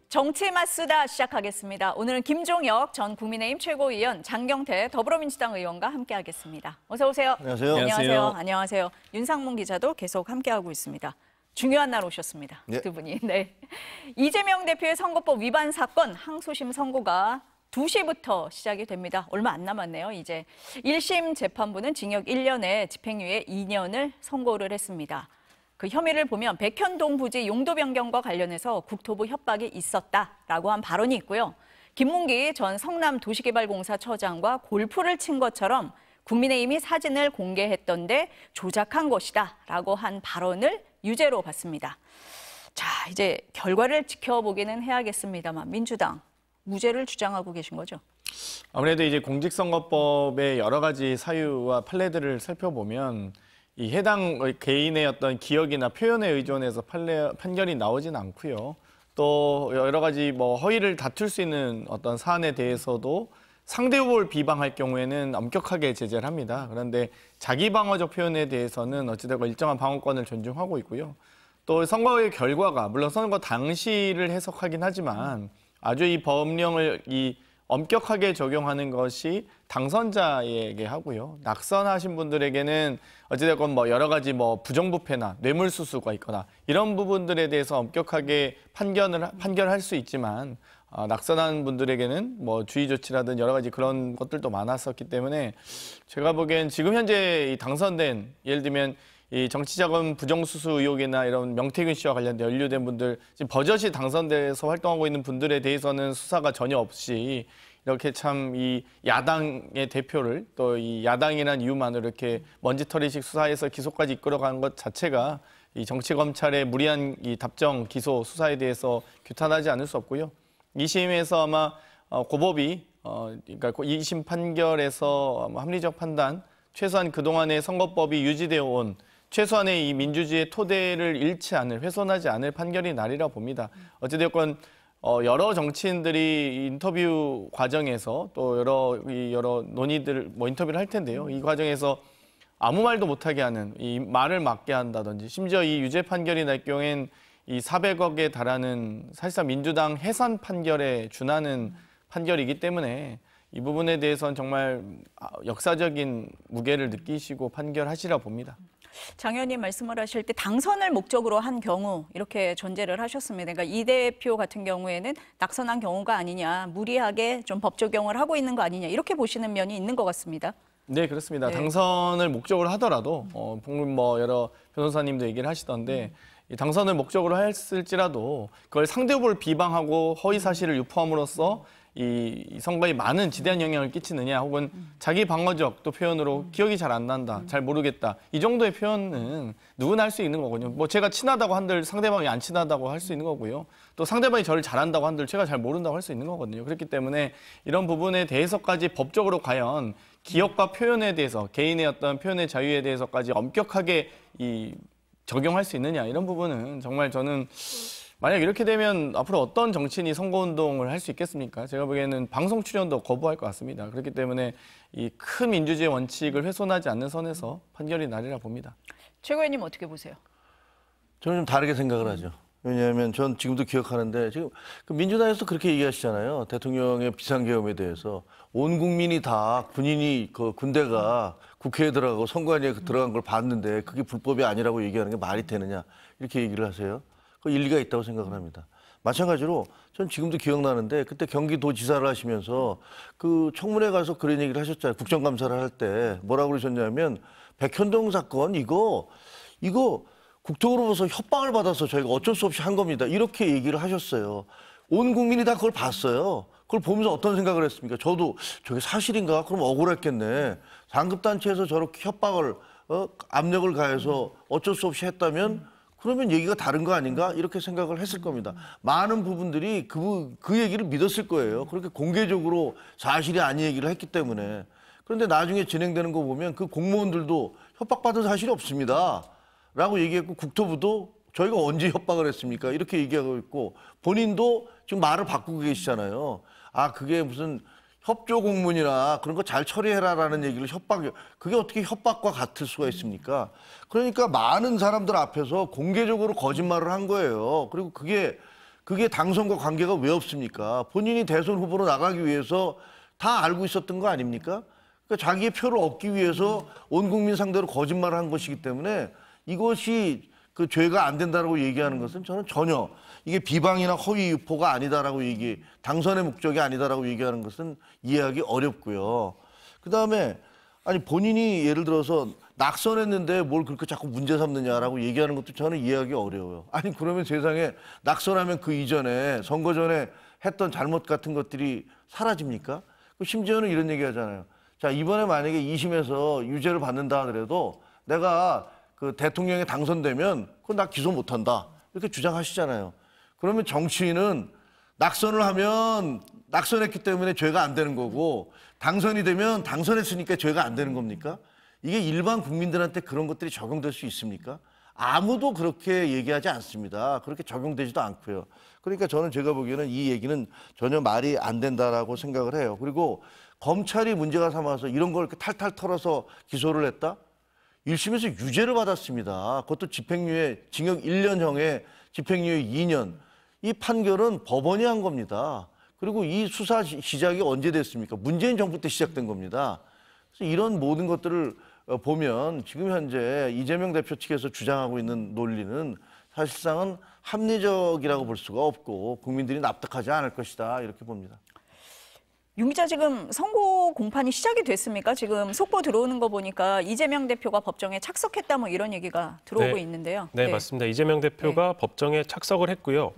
정치맛 수다 시작하겠습니다. 오늘은 김종혁 전 국민의힘 최고위원, 장경태 더불어민주당 의원과 함께하겠습니다. 어서 오세요. 안녕하세요. 안녕하세요. 안녕하세요. 윤상문 기자도 계속 함께하고 있습니다. 중요한 날 오셨습니다. 네. 두 분이. 네. 이재명 대표의 선거법 위반 사건 항소심 선고가 2시부터 시작이 됩니다. 얼마 안 남았네요, 이제. 1심 재판부는 징역 1년에 집행유예 2년을 선고를 했습니다. 그 혐의를 보면 백현동 부지 용도 변경과 관련해서 국토부 협박이 있었다라고 한 발언이 있고요. 김문기 전 성남도시개발공사 처장과 골프를 친 것처럼 국민의힘이 사진을 공개했던데 조작한 것이다라고 한 발언을 유죄로 봤습니다. 자, 이제 결과를 지켜보기는 해야겠습니다만 민주당 무죄를 주장하고 계신 거죠? 아무래도 이제 공직선거법의 여러 가지 사유와 판례들을 살펴보면 이 해당 개인의 어떤 기억이나 표현에 의존해서 판결이 나오진 않고요. 또 여러 가지 허위를 다툴 수 있는 어떤 사안에 대해서도 상대 후보를 비방할 경우에는 엄격하게 제재를 합니다. 그런데 자기 방어적 표현에 대해서는 어찌되건 일정한 방어권을 존중하고 있고요. 또 선거의 결과가 물론 선거 당시를 해석하긴 하지만 아주 이 법령을 엄격하게 적용하는 것이 당선자에게 하고요. 낙선하신 분들에게는 어찌됐건 여러 가지 부정부패나 뇌물수수가 있거나 이런 부분들에 대해서 엄격하게 판결할 수 있지만 낙선한 분들에게는 주의 조치라든 여러 가지 그런 것들도 많았었기 때문에 제가 보기엔 지금 현재 이 당선된 예를 들면 이 정치자금 부정수수 의혹이나 이런 명태균 씨와 관련된 연루된 분들, 지금 버젓이 당선돼서 활동하고 있는 분들에 대해서는 수사가 전혀 없이 이렇게 참 이 야당의 대표를 또 이 야당이라는 이유만으로 이렇게 먼지털이식 수사에서 기소까지 이끌어가는 것 자체가 이 정치검찰의 무리한 이 답정, 기소, 수사에 대해서 규탄하지 않을 수 없고요. 2심에서 아마 고법이 그러니까 2심 판결에서 합리적 판단, 최소한 그동안의 선거법이 유지되어 온 최소한의 이 민주주의의 토대를 잃지 않을, 훼손하지 않을 판결이 날이라 봅니다. 어찌됐건 여러 정치인들이 인터뷰 과정에서 또 여러 논의들 인터뷰를 할 텐데요. 이 과정에서 아무 말도 못하게 하는, 이 말을 막게 한다든지, 심지어 이 유죄 판결이 날 경우엔 이 400억에 달하는 사실상 민주당 해산 판결에 준하는 판결이기 때문에 이 부분에 대해서는 정말 역사적인 무게를 느끼시고 판결하시라 봅니다. 장 의원님 말씀을 하실 때 당선을 목적으로 한 경우 이렇게 전제를 하셨습니다. 그러니까 이 대표 같은 경우에는 낙선한 경우가 아니냐, 무리하게 좀 법 적용을 하고 있는 거 아니냐 이렇게 보시는 면이 있는 것 같습니다. 네, 그렇습니다. 네. 당선을 목적으로 하더라도 방금 여러 변호사님도 얘기를 하시던데 이 당선을 목적으로 했을지라도 그걸 상대 후보를 비방하고 허위 사실을 유포함으로써 이 선거에 많은 지대한 영향을 끼치느냐, 혹은 자기 방어적 또 표현으로 기억이 잘 안 난다, 잘 모르겠다, 이 정도의 표현은 누구나 할 수 있는 거거든요. 제가 친하다고 한들 상대방이 안 친하다고 할 수 있는 거고요. 또 상대방이 저를 잘한다고 한들 제가 잘 모른다고 할 수 있는 거거든요. 그렇기 때문에 이런 부분에 대해서까지 법적으로 과연 기억과 표현에 대해서, 개인의 어떤 표현의 자유에 대해서까지 엄격하게 적용할 수 있느냐, 이런 부분은 정말 저는 만약 이렇게 되면 앞으로 어떤 정치인이 선거운동을 할 수 있겠습니까? 제가 보기에는 방송 출연도 거부할 것 같습니다. 그렇기 때문에 이 큰 민주주의 원칙을 훼손하지 않는 선에서 판결이 나리라 봅니다. 최 의원님 어떻게 보세요? 저는 좀 다르게 생각을 하죠. 왜냐하면 전 지금도 기억하는데 지금 민주당에서 그렇게 얘기하시잖아요. 대통령의 비상계엄에 대해서 온 국민이 다 군인이 군대가 국회에 들어가고 선관위에 들어간 걸 봤는데 그게 불법이 아니라고 얘기하는 게 말이 되느냐, 이렇게 얘기를 하세요. 그 일리가 있다고 생각을 합니다. 마찬가지로 전 지금도 기억나는데 그때 경기도지사를 하시면서 그 청문회 가서 그런 얘기를 하셨잖아요. 국정감사를 할 때 뭐라고 그러셨냐면 백현동 사건 이거 국토부로부터 협박을 받아서 저희가 어쩔 수 없이 한 겁니다. 이렇게 얘기를 하셨어요. 온 국민이 다 그걸 봤어요. 그걸 보면서 어떤 생각을 했습니까? 저도 저게 사실인가? 그럼 억울했겠네. 상급단체에서 저렇게 협박을 압력을 가해서 어쩔 수 없이 했다면 그러면 얘기가 다른 거 아닌가? 이렇게 생각을 했을 겁니다. 많은 부분들이 그 얘기를 믿었을 거예요. 그렇게 공개적으로 사실이 아닌 얘기를 했기 때문에. 그런데 나중에 진행되는 거 보면 그 공무원들도 협박받은 사실이 없습니다. 라고 얘기했고, 국토부도 저희가 언제 협박을 했습니까? 이렇게 얘기하고 있고, 본인도 지금 말을 바꾸고 계시잖아요. 그게 무슨 협조 공문이나 그런 거 잘 처리해라라는 얘기를 그게 어떻게 협박과 같을 수가 있습니까? 그러니까 많은 사람들 앞에서 공개적으로 거짓말을 한 거예요. 그리고 그게 그게 당선과 관계가 왜 없습니까? 본인이 대선 후보로 나가기 위해서 다 알고 있었던 거 아닙니까? 그러니까 자기의 표를 얻기 위해서 온 국민 상대로 거짓말을 한 것이기 때문에 이것이 그 죄가 안 된다라고 얘기하는 것은 저는 전혀 이게 비방이나 허위 유포가 아니다라고 당선의 목적이 아니다라고 얘기하는 것은 이해하기 어렵고요. 그다음에 아니 본인이 예를 들어서 낙선했는데 뭘 그렇게 자꾸 문제 삼느냐라고 얘기하는 것도 저는 이해하기 어려워요. 아니 그러면 세상에 낙선하면 그 이전에 선거 전에 했던 잘못 같은 것들이 사라집니까? 심지어는 이런 얘기 하잖아요. 자, 이번에 만약에 2심에서 유죄를 받는다 하더라도 내가 그 대통령에 당선되면 그건 나 기소 못한다. 이렇게 주장하시잖아요. 그러면 정치인은 낙선을 하면 낙선했기 때문에 죄가 안 되는 거고 당선이 되면 당선했으니까 죄가 안 되는 겁니까? 이게 일반 국민들한테 그런 것들이 적용될 수 있습니까? 아무도 그렇게 얘기하지 않습니다. 그렇게 적용되지도 않고요. 그러니까 저는 제가 보기에는 이 얘기는 전혀 말이 안 된다라고 생각을 해요. 그리고 검찰이 문제가 삼아서 이런 걸 이렇게 탈탈 털어서 기소를 했다? 1심에서 유죄를 받았습니다. 그것도 집행유예, 징역 1년형에 집행유예 2년. 이 판결은 법원이 한 겁니다. 그리고 이 수사 시작이 언제 됐습니까? 문재인 정부 때 시작된 겁니다. 그래서 이런 모든 것들을 보면 지금 현재 이재명 대표 측에서 주장하고 있는 논리는 사실상은 합리적이라고 볼 수가 없고 국민들이 납득하지 않을 것이다 이렇게 봅니다. 윤 기자, 지금 선거 공판이 시작이 됐습니까? 지금 속보 들어오는 거 보니까 이재명 대표가 법정에 착석했다 뭐 이런 얘기가 들어오고 있는데요. 네, 맞습니다. 이재명 대표가 법정에 착석을 했고요.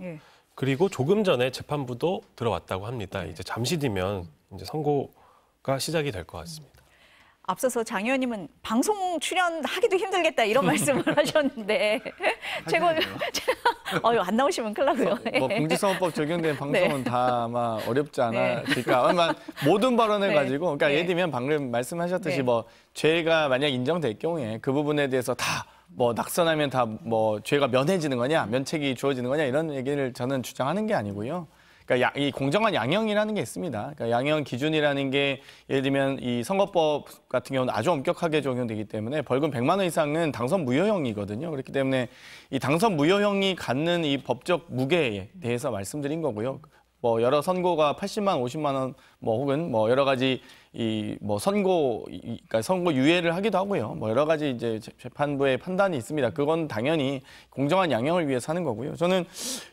그리고 조금 전에 재판부도 들어왔다고 합니다. 이제 잠시 뒤면 이제 선고가 시작이 될 것 같습니다. 앞서서 장 의원님은 방송 출연하기도 힘들겠다 이런 말씀을 하셨는데 안 나오시면 큰일 나고요. 뭐 공직선거법 적용된 방송은 다 아마 어렵지 않았을까. 아마 모든 발언을 가지고 그러니까 예를 들면 방금 말씀하셨듯이 뭐 죄가 만약 인정될 경우에 그 부분에 대해서 다 뭐 낙선하면 다 뭐 죄가 면해지는 거냐, 면책이 주어지는 거냐 이런 얘기를 저는 주장하는 게 아니고요. 그러니까 이 공정한 양형이라는 게 있습니다. 그러니까 양형 기준이라는 게 예를 들면 이 선거법 같은 경우는 아주 엄격하게 적용되기 때문에 벌금 100만 원 이상은 당선 무효형이거든요. 그렇기 때문에 이 당선 무효형이 갖는 이 법적 무게에 대해서 말씀드린 거고요. 뭐 여러 선고가 80만, 50만 원 뭐 혹은 뭐 여러 가지 이 뭐 그러니까 선고 유예를 하기도 하고요. 뭐 여러 가지 이제 재판부의 판단이 있습니다. 그건 당연히 공정한 양형을 위해서 하는 거고요. 저는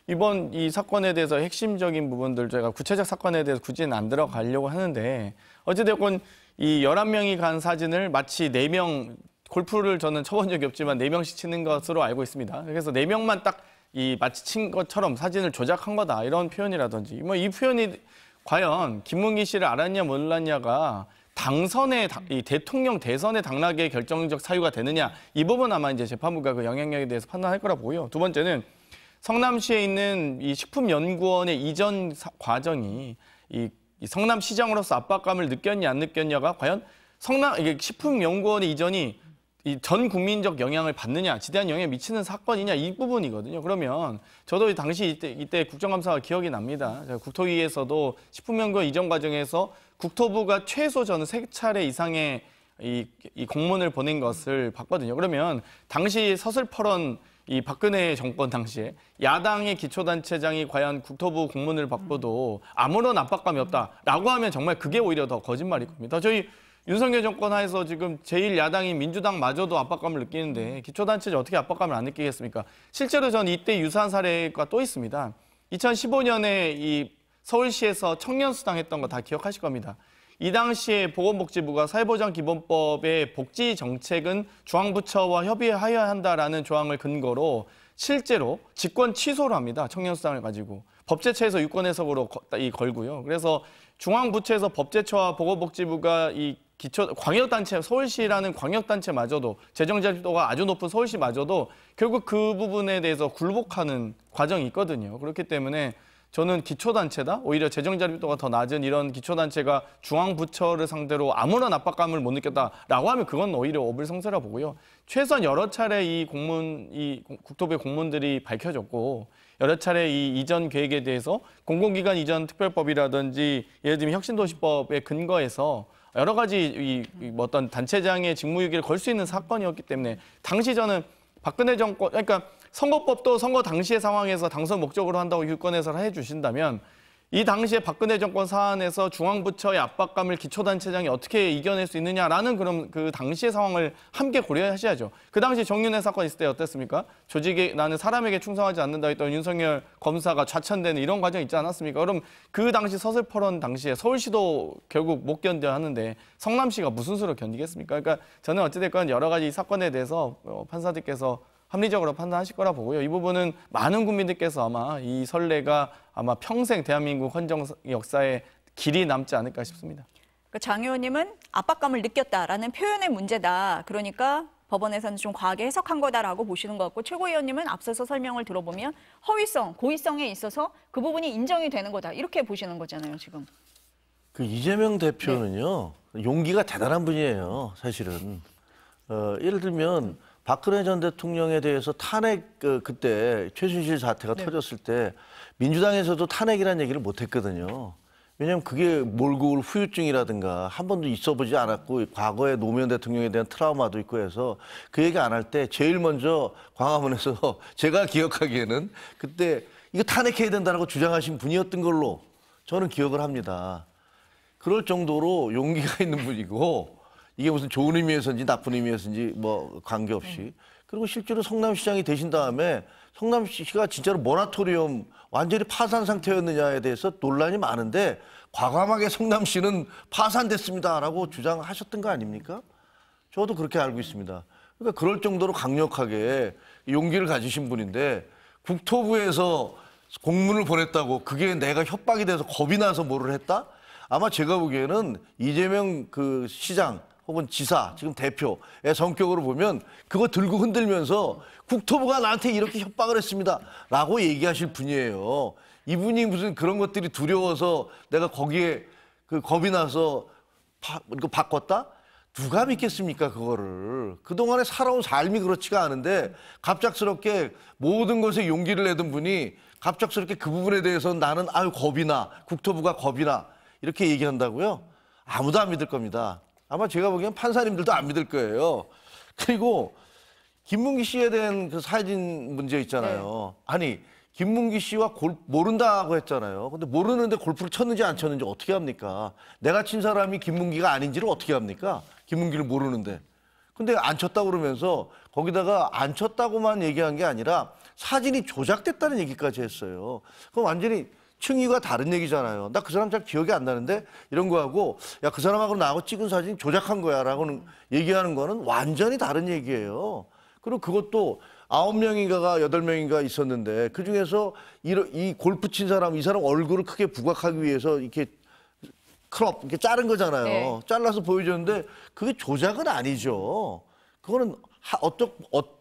이번 이 사건에 대해서 핵심적인 부분들 저희가 구체적 사건에 대해서 굳이는 안 들어가려고 하는데 어찌됐건 이 11명이 간 사진을 마치 4명 골프를 저는 쳐본 적이 없지만 4명씩 치는 것으로 알고 있습니다. 그래서 4명만 딱 이 마치 친 것처럼 사진을 조작한 거다 이런 표현이라든지 뭐 이 표현이 과연 김문기 씨를 알았냐 몰랐냐가 이 대통령 대선의 당락의 결정적 사유가 되느냐 이 부분 아마 이제 재판부가 그 영향력에 대해서 판단할 거라 보고요. 두 번째는 성남시에 있는 이 식품연구원의 이전 과정이 이 성남시장으로서 압박감을 느꼈냐 안 느꼈냐가 과연 이게 식품연구원의 이전이 이 전 국민적 영향을 받느냐, 지대한 영향을 미치는 사건이냐 이 부분이거든요. 그러면 저도 당시 이때 국정감사가 기억이 납니다. 국토위에서도 식품연구원 이전 과정에서 국토부가 최소 저는 3차례 이상의 이 공문을 보낸 것을 봤거든요. 그러면 당시 서슬퍼런 이 박근혜 정권 당시에 야당의 기초단체장이 과연 국토부 공문을 받고도 아무런 압박감이 없다라고 하면 정말 그게 오히려 더 거짓말일 겁니다. 저희 윤석열 정권 하에서 지금 제1야당인 민주당마저도 압박감을 느끼는데 기초단체는 어떻게 압박감을 안 느끼겠습니까? 실제로 전 이때 유사한 사례가 또 있습니다. 2015년에 이 서울시에서 청년수당 했던 거 다 기억하실 겁니다. 이 당시에 보건복지부가 사회보장기본법의 복지 정책은 중앙부처와 협의하여야 한다라는 조항을 근거로 실제로 직권 취소를 합니다. 청년수당을 가지고. 법제처에서 유권 해석으로 걸고요. 그래서 중앙부처에서 법제처와 보건복지부가 이 광역단체, 서울시라는 광역단체마저도 재정자립도가 아주 높은 서울시마저도 결국 그 부분에 대해서 굴복하는 과정이 있거든요. 그렇기 때문에 저는 기초단체다? 오히려 재정자립도가 더 낮은 이런 기초단체가 중앙부처를 상대로 아무런 압박감을 못 느꼈다라고 하면 그건 오히려 어불성설이라 보고요. 최소한 여러 차례 이 국토부의 공문들이 밝혀졌고 여러 차례 이 이전 계획에 대해서 공공기관 이전 특별법이라든지 예를 들면 혁신도시법에 근거해서 여러 가지 어떤 단체장의 직무유기를 걸 수 있는 사건이었기 때문에 당시 저는 박근혜 정권, 그러니까 선거법도 선거 당시의 상황에서 당선 목적으로 한다고 유권 해설을 해주신다면 이 당시에 박근혜 정권 사안에서 중앙부처의 압박감을 기초단체장이 어떻게 이겨낼 수 있느냐라는 그런 그 당시의 상황을 함께 고려하셔야죠. 그 당시 정윤회 사건 있을 때 어땠습니까? 조직에 나는 사람에게 충성하지 않는다 했던 윤석열 검사가 좌천되는 이런 과정이 있지 않았습니까? 그럼 그 당시 서슬퍼런 당시에 서울시도 결국 못 견뎌 하는데 성남시가 무슨 수로 견디겠습니까? 그러니까 저는 어찌됐건 여러 가지 사건에 대해서 판사들께서 합리적으로 판단하실 거라 보고요. 이 부분은 많은 국민들께서 아마 이 선례가 아마 평생 대한민국 헌정 역사에 길이 남지 않을까 싶습니다. 그러니까 장 의원님은 압박감을 느꼈다라는 표현의 문제다. 그러니까 법원에서는 좀 과하게 해석한 거다라고 보시는 것 같고 최고위원님은 앞서서 설명을 들어보면 허위성, 고의성에 있어서 그 부분이 인정이 되는 거다. 이렇게 보시는 거잖아요, 지금. 그 이재명 대표는요, 용기가 대단한 분이에요, 사실은. 예를 들면 박근혜 전 대통령에 대해서 탄핵 그때 최순실 사태가 터졌을 때 민주당에서도 탄핵이라는 얘기를 못 했거든요. 왜냐하면 그게 몰고 올 후유증이라든가 한 번도 있어보지 않았고 과거에 노무현 대통령에 대한 트라우마도 있고 해서 그 얘기 안 할 때 제일 먼저 광화문에서 제가 기억하기에는 그때 이거 탄핵해야 된다라고 주장하신 분이었던 걸로 저는 기억을 합니다. 그럴 정도로 용기가 있는 분이고 이게 무슨 좋은 의미에서인지 나쁜 의미에서인지 뭐 관계없이. 그리고 실제로 성남시장이 되신 다음에 성남시가 진짜로 모라토리엄 완전히 파산 상태였느냐에 대해서 논란이 많은데 과감하게 성남시는 파산됐습니다라고 주장하셨던 거 아닙니까? 저도 그렇게 알고 있습니다. 그러니까 그럴 정도로 강력하게 용기를 가지신 분인데 국토부에서 공문을 보냈다고 그게 내가 협박이 돼서 겁이 나서 뭐를 했다? 아마 제가 보기에는 이재명 그 시장 혹은 지사, 지금 대표의 성격으로 보면 그거 들고 흔들면서 국토부가 나한테 이렇게 협박을 했습니다. 라고 얘기하실 분이에요. 이분이 무슨 그런 것들이 두려워서 내가 거기에 그 겁이 나서 이거 바꿨다? 누가 믿겠습니까, 그거를. 그동안에 살아온 삶이 그렇지가 않은데 갑작스럽게 모든 것에 용기를 내던 분이 갑작스럽게 그 부분에 대해서는 나는 아유, 겁이 나. 국토부가 겁이 나. 이렇게 얘기한다고요? 아무도 안 믿을 겁니다. 아마 제가 보기엔 판사님들도 안 믿을 거예요. 그리고 김문기 씨에 대한 그 사진 문제 있잖아요. 아니, 김문기 씨와 모른다고 했잖아요. 근데 모르는데 골프를 쳤는지 안 쳤는지 어떻게 합니까? 내가 친 사람이 김문기가 아닌지를 어떻게 합니까? 김문기를 모르는데. 근데 안 쳤다고 그러면서 거기다가 안 쳤다고만 얘기한 게 아니라 사진이 조작됐다는 얘기까지 했어요. 그럼 완전히 층위가 다른 얘기잖아요. 나 그 사람 잘 기억이 안 나는데 이런 거하고 야, 그 사람하고 나하고 찍은 사진 조작한 거야 라고는 얘기하는 거는 완전히 다른 얘기예요. 그리고 그것도 9명인가가 8명인가 있었는데 그중에서 이 골프 친 사람, 이 사람 얼굴을 크게 부각하기 위해서 이렇게 크롭, 이렇게 자른 거잖아요. 네. 잘라서 보여줬는데 그게 조작은 아니죠. 그거는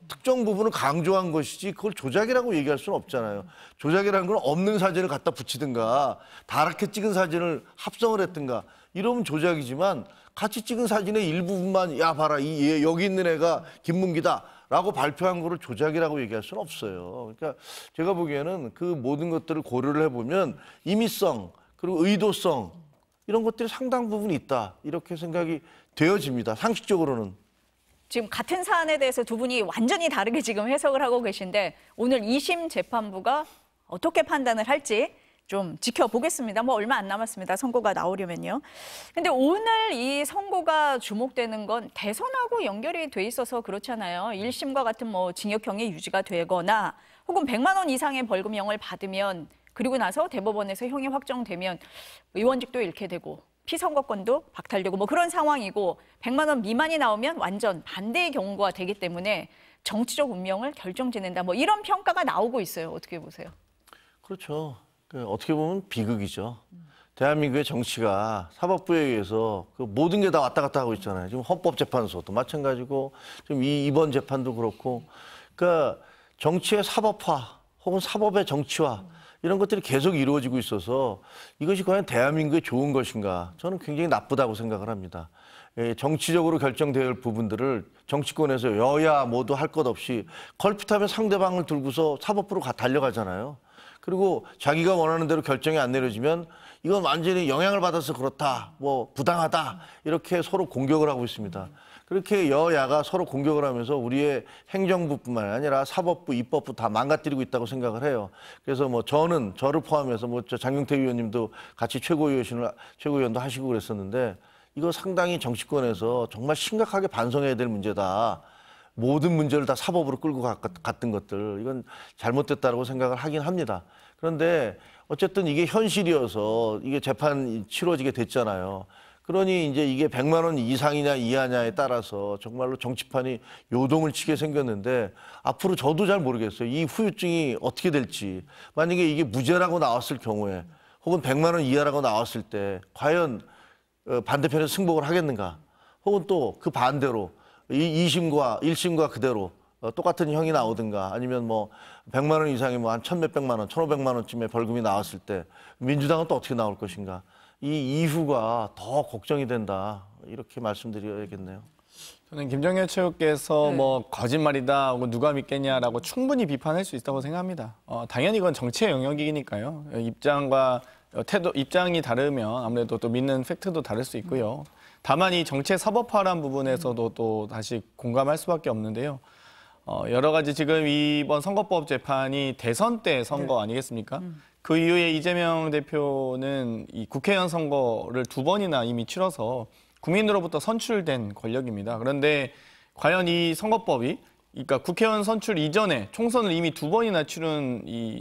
특정 부분을 강조한 것이지 그걸 조작이라고 얘기할 수는 없잖아요. 조작이라는 건 없는 사진을 갖다 붙이든가 다랗게 찍은 사진을 합성을 했든가 이러면 조작이지만 같이 찍은 사진의 일부분만 야 봐라 여기 있는 애가 김문기다 라고 발표한 거를 조작이라고 얘기할 수는 없어요. 그러니까 제가 보기에는 그 모든 것들을 고려를 해보면 임의성 그리고 의도성 이런 것들이 상당 부분 있다 이렇게 생각이 되어집니다. 상식적으로는. 지금 같은 사안에 대해서 두 분이 완전히 다르게 지금 해석을 하고 계신데 오늘 2심 재판부가 어떻게 판단을 할지 좀 지켜보겠습니다. 뭐 얼마 안 남았습니다. 선고가 나오려면요. 근데 오늘 이 선고가 주목되는 건 대선하고 연결이 돼 있어서 그렇잖아요. 1심과 같은 뭐 징역형이 유지가 되거나 혹은 100만 원 이상의 벌금형을 받으면 그리고 나서 대법원에서 형이 확정되면 의원직도 잃게 되고 피선거권도 박탈되고 뭐 그런 상황이고 100만 원 미만이 나오면 완전 반대의 경우가 되기 때문에 정치적 운명을 결정짓는다. 뭐 이런 평가가 나오고 있어요. 어떻게 보세요? 그렇죠. 어떻게 보면 비극이죠. 대한민국의 정치가 사법부에 의해서 그 모든 게 다 왔다 갔다 하고 있잖아요. 지금 헌법재판소도 마찬가지고 지금 이번 재판도 그렇고 그러니까 정치의 사법화 혹은 사법의 정치화 이런 것들이 계속 이루어지고 있어서 이것이 과연 대한민국에 좋은 것인가 저는 굉장히 나쁘다고 생각을 합니다. 정치적으로 결정되어야 할 부분들을 정치권에서 여야 모두 할 것 없이 걸핏하면 상대방을 들고서 사법부로 달려가잖아요. 그리고 자기가 원하는 대로 결정이 안 내려지면 이건 완전히 영향을 받아서 그렇다, 뭐 부당하다 이렇게 서로 공격을 하고 있습니다. 그렇게 여야가 서로 공격을 하면서 우리의 행정부뿐만 아니라 사법부, 입법부 다 망가뜨리고 있다고 생각을 해요. 그래서 뭐 저를 포함해서 뭐 장경태 의원님도 같이 최고위원도 하시고 그랬었는데 이거 상당히 정치권에서 정말 심각하게 반성해야 될 문제다. 모든 문제를 다 사법으로 끌고 갔던 것들 이건 잘못됐다고 생각을 하긴 합니다. 그런데 어쨌든 이게 현실이어서 이게 재판이 치러지게 됐잖아요. 그러니 이제 이게 100만 원 이상이냐 이하냐에 따라서 정말로 정치판이 요동을 치게 생겼는데 앞으로 저도 잘 모르겠어요. 이 후유증이 어떻게 될지. 만약에 이게 무죄라고 나왔을 경우에 혹은 100만 원 이하라고 나왔을 때 과연 반대편에서 승복을 하겠는가. 혹은 또 그 반대로 2심과 1심과 그대로 똑같은 형이 나오든가 아니면 뭐 100만 원 이상이 뭐 한 1,몇백만 원, 1,500만 원쯤의 벌금이 나왔을 때 민주당은 또 어떻게 나올 것인가. 이 이후가 더 걱정이 된다. 이렇게 말씀드려야겠네요. 저는 김정일 최고께서 네. 뭐 거짓말이다 하고 누가 믿겠냐라고 충분히 비판할 수 있다고 생각합니다. 당연히 이건 정치의 영역이니까요. 입장과 태도, 입장이 다르면 아무래도 또 믿는 팩트도 다를 수 있고요. 다만 이 정치 사법화란 부분에서도 또 다시 공감할 수밖에 없는데요. 여러 가지 지금 이번 선거법 재판이 대선 때 선거 아니겠습니까? 그 이후에 이재명 대표는 이 국회의원 선거를 2번이나 이미 치러서 국민으로부터 선출된 권력입니다. 그런데 과연 이 선거법이 그러니까 국회의원 선출 이전에 총선을 이미 2번이나 치른 이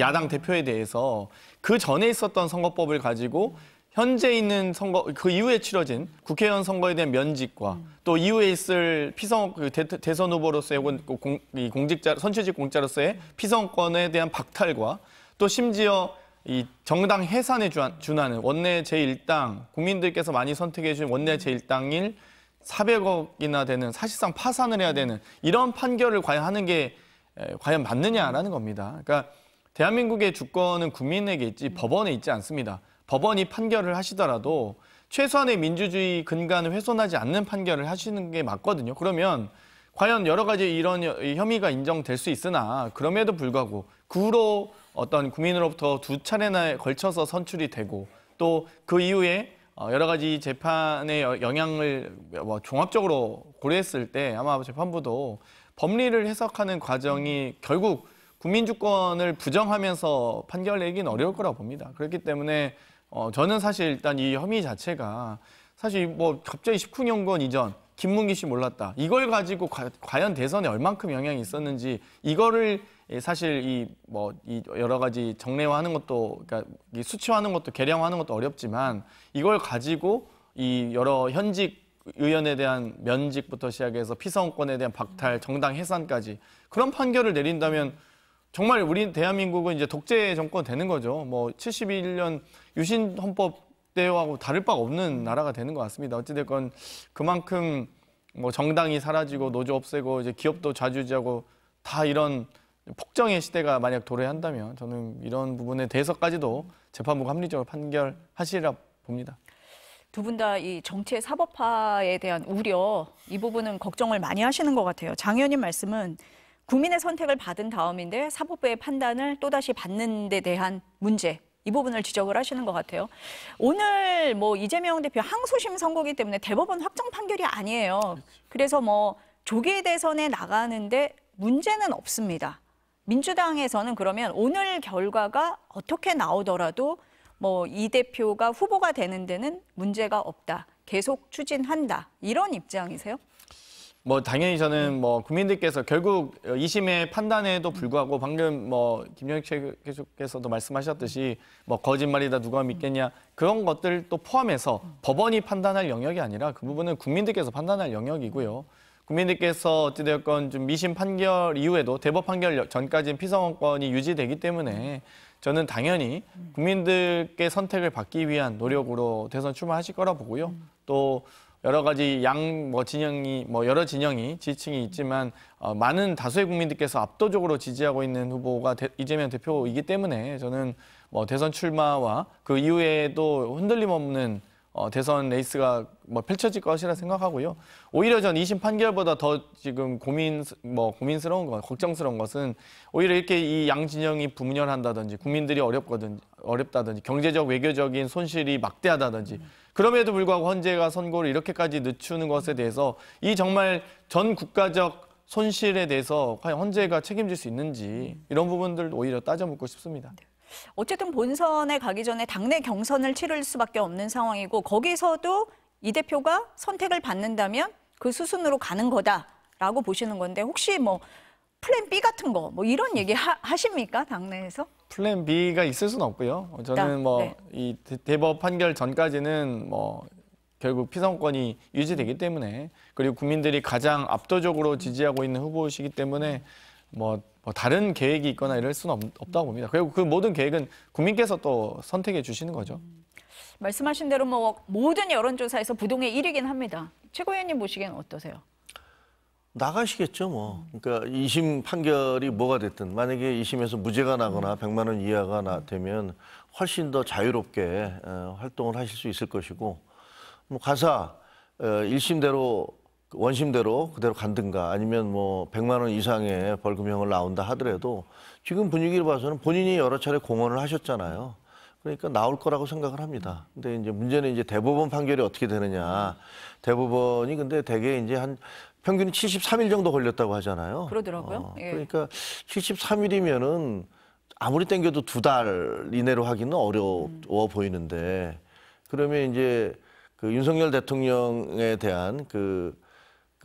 야당 대표에 대해서 그 전에 있었던 선거법을 가지고 현재 있는 선거 그 이후에 치러진 국회의원 선거에 대한 면직과 또 이후에 있을 대선 후보로서의 혹은 공직자 선출직 공짜로서의 피선거권에 대한 박탈과 또 심지어 이 정당 해산에 준하는 원내 제1당 국민들께서 많이 선택해 주신 원내 제1당일 400억이나 되는 사실상 파산을 해야 되는 이런 판결을 과연 하는 게 과연 맞느냐라는 겁니다. 그러니까 대한민국의 주권은 국민에게 있지 법원에 있지 않습니다. 법원이 판결을 하시더라도 최소한의 민주주의 근간을 훼손하지 않는 판결을 하시는 게 맞거든요. 그러면 과연 여러 가지 이런 혐의가 인정될 수 있으나 그럼에도 불구하고 그 후로 어떤 국민으로부터 2차례나 걸쳐서 선출이 되고 또 그 이후에 여러 가지 재판의 영향을 종합적으로 고려했을 때 아마 재판부도 법리를 해석하는 과정이 결국 국민주권을 부정하면서 판결 내기는 어려울 거라고 봅니다. 그렇기 때문에 저는 사실 일단 이 혐의 자체가 사실 뭐 갑자기 19년권 이전 김문기 씨 몰랐다. 이걸 가지고 과연 대선에 얼만큼 영향이 있었는지 이거를 사실 이 여러 가지 정례화하는 것도 그러니까 이 수치화하는 것도 계량화하는 것도 어렵지만 이걸 가지고 이 여러 현직 의원에 대한 면직부터 시작해서 피선권에 대한 박탈, 정당 해산까지 그런 판결을 내린다면 정말 우리 대한민국은 이제 독재 정권 되는 거죠. 뭐 71년 유신 헌법 때하고 다를 바가 없는 나라가 되는 것 같습니다. 어찌됐건 그만큼 뭐 정당이 사라지고 노조 없애고 이제 기업도 좌지우지하고 다 이런 폭정의 시대가 만약 도래한다면 저는 이런 부분에 대해서까지도 재판부가 합리적으로 판결하시리라 봅니다. 두 분 다 이 정치의 사법화에 대한 우려, 이 부분은 걱정을 많이 하시는 것 같아요. 장 의원님 말씀은 국민의 선택을 받은 다음인데 사법부의 판단을 또다시 받는 데 대한 문제, 이 부분을 지적을 하시는 것 같아요. 오늘 뭐 이재명 대표 항소심 선고기 때문에 대법원 확정 판결이 아니에요. 그래서 뭐 조기 대선에 나가는데 문제는 없습니다. 민주당에서는 그러면 오늘 결과가 어떻게 나오더라도 뭐 이 대표가 후보가 되는 데는 문제가 없다. 계속 추진한다. 이런 입장이세요? 뭐 당연히 저는 뭐 국민들께서 결국 2심의 판단에도 불구하고 방금 뭐 김영익 최고께서도 말씀하셨듯이 뭐 거짓말이다 누가 믿겠냐 그런 것들도 포함해서 법원이 판단할 영역이 아니라 그 부분은 국민들께서 판단할 영역이고요. 국민들께서 어찌되었건 좀 미심 판결 이후에도 대법 판결 전까지는 피선거권이 유지되기 때문에 저는 당연히 국민들께 선택을 받기 위한 노력으로 대선 출마하실 거라 보고요. 또 여러 가지 여러 진영이 지지층이 있지만 많은 다수의 국민들께서 압도적으로 지지하고 있는 후보가 이재명 대표이기 때문에 저는 뭐 대선 출마와 그 이후에도 흔들림 없는 대선 레이스가 뭐 펼쳐질 것이라 생각하고요. 오히려 전 2심 판결보다 더 지금 고민스러운 건, 걱정스러운 것은 오히려 이렇게 이 양 진영이 분열한다든지 국민들이 어렵다든지 경제적 외교적인 손실이 막대하다든지 그럼에도 불구하고 헌재가 선고를 이렇게까지 늦추는 것에 대해서 이 정말 전 국가적 손실에 대해서 과연 헌재가 책임질 수 있는지 이런 부분들 오히려 따져 묻고 싶습니다. 어쨌든 본선에 가기 전에 당내 경선을 치를 수밖에 없는 상황이고 거기서도 이 대표가 선택을 받는다면 그 수순으로 가는 거다라고 보시는 건데 혹시 뭐 플랜 B 같은 거 뭐 이런 얘기 하십니까 당내에서? 플랜 B가 있을 수는 없고요. 저는 이 대법 판결 전까지는 결국 피선권이 유지되기 때문에 그리고 국민들이 가장 압도적으로 지지하고 있는 후보시기 때문에 다른 계획이 있거나 이럴 수는 없다고 봅니다. 그리고 그 모든 계획은 국민께서 또 선택해 주시는 거죠. 말씀하신 대로 모든 여론조사에서 부동의 1위긴 합니다. 최고위원님 보시기에는 어떠세요? 나가시겠죠, 뭐. 그러니까 2심 판결이 뭐가 됐든 만약에 2심에서 무죄가 나거나 100만 원 이하가 되면 훨씬 더 자유롭게 활동을 하실 수 있을 것이고 가사 1심대로 원심대로 그대로 간든가 아니면 100만 원 이상의 벌금형을 나온다 하더라도 지금 분위기를 봐서는 본인이 여러 차례 공언을 하셨잖아요. 그러니까 나올 거라고 생각을 합니다. 근데 이제 문제는 이제 대법원 판결이 어떻게 되느냐. 대법원이 근데 대개 이제 한 평균 73일 정도 걸렸다고 하잖아요. 그러더라고요. 예. 그러니까 73일이면은 아무리 땡겨도 2달 이내로 하기는 어려워 보이는데 그러면 이제 그 윤석열 대통령에 대한 그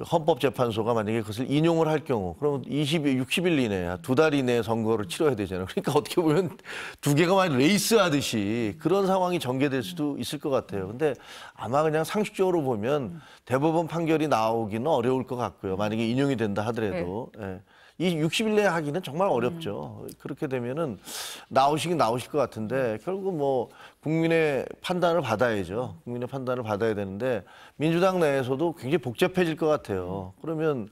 헌법재판소가 만약에 그것을 인용을 할 경우 그러면 60일 이내야 2달 이내에 선거를 치러야 되잖아요. 그러니까 어떻게 보면 두 개가 막 레이스하듯이 그런 상황이 전개될 수도 있을 것 같아요. 근데 아마 그냥 상식적으로 보면 대법원 판결이 나오기는 어려울 것 같고요. 만약에 인용이 된다 하더라도. 예. 이 60일 내에 하기는 정말 어렵죠. 그렇게 되면은 나오시긴 나오실 것 같은데 결국 국민의 판단을 받아야죠. 국민의 판단을 받아야 되는데 민주당 내에서도 굉장히 복잡해질 것 같아요. 그러면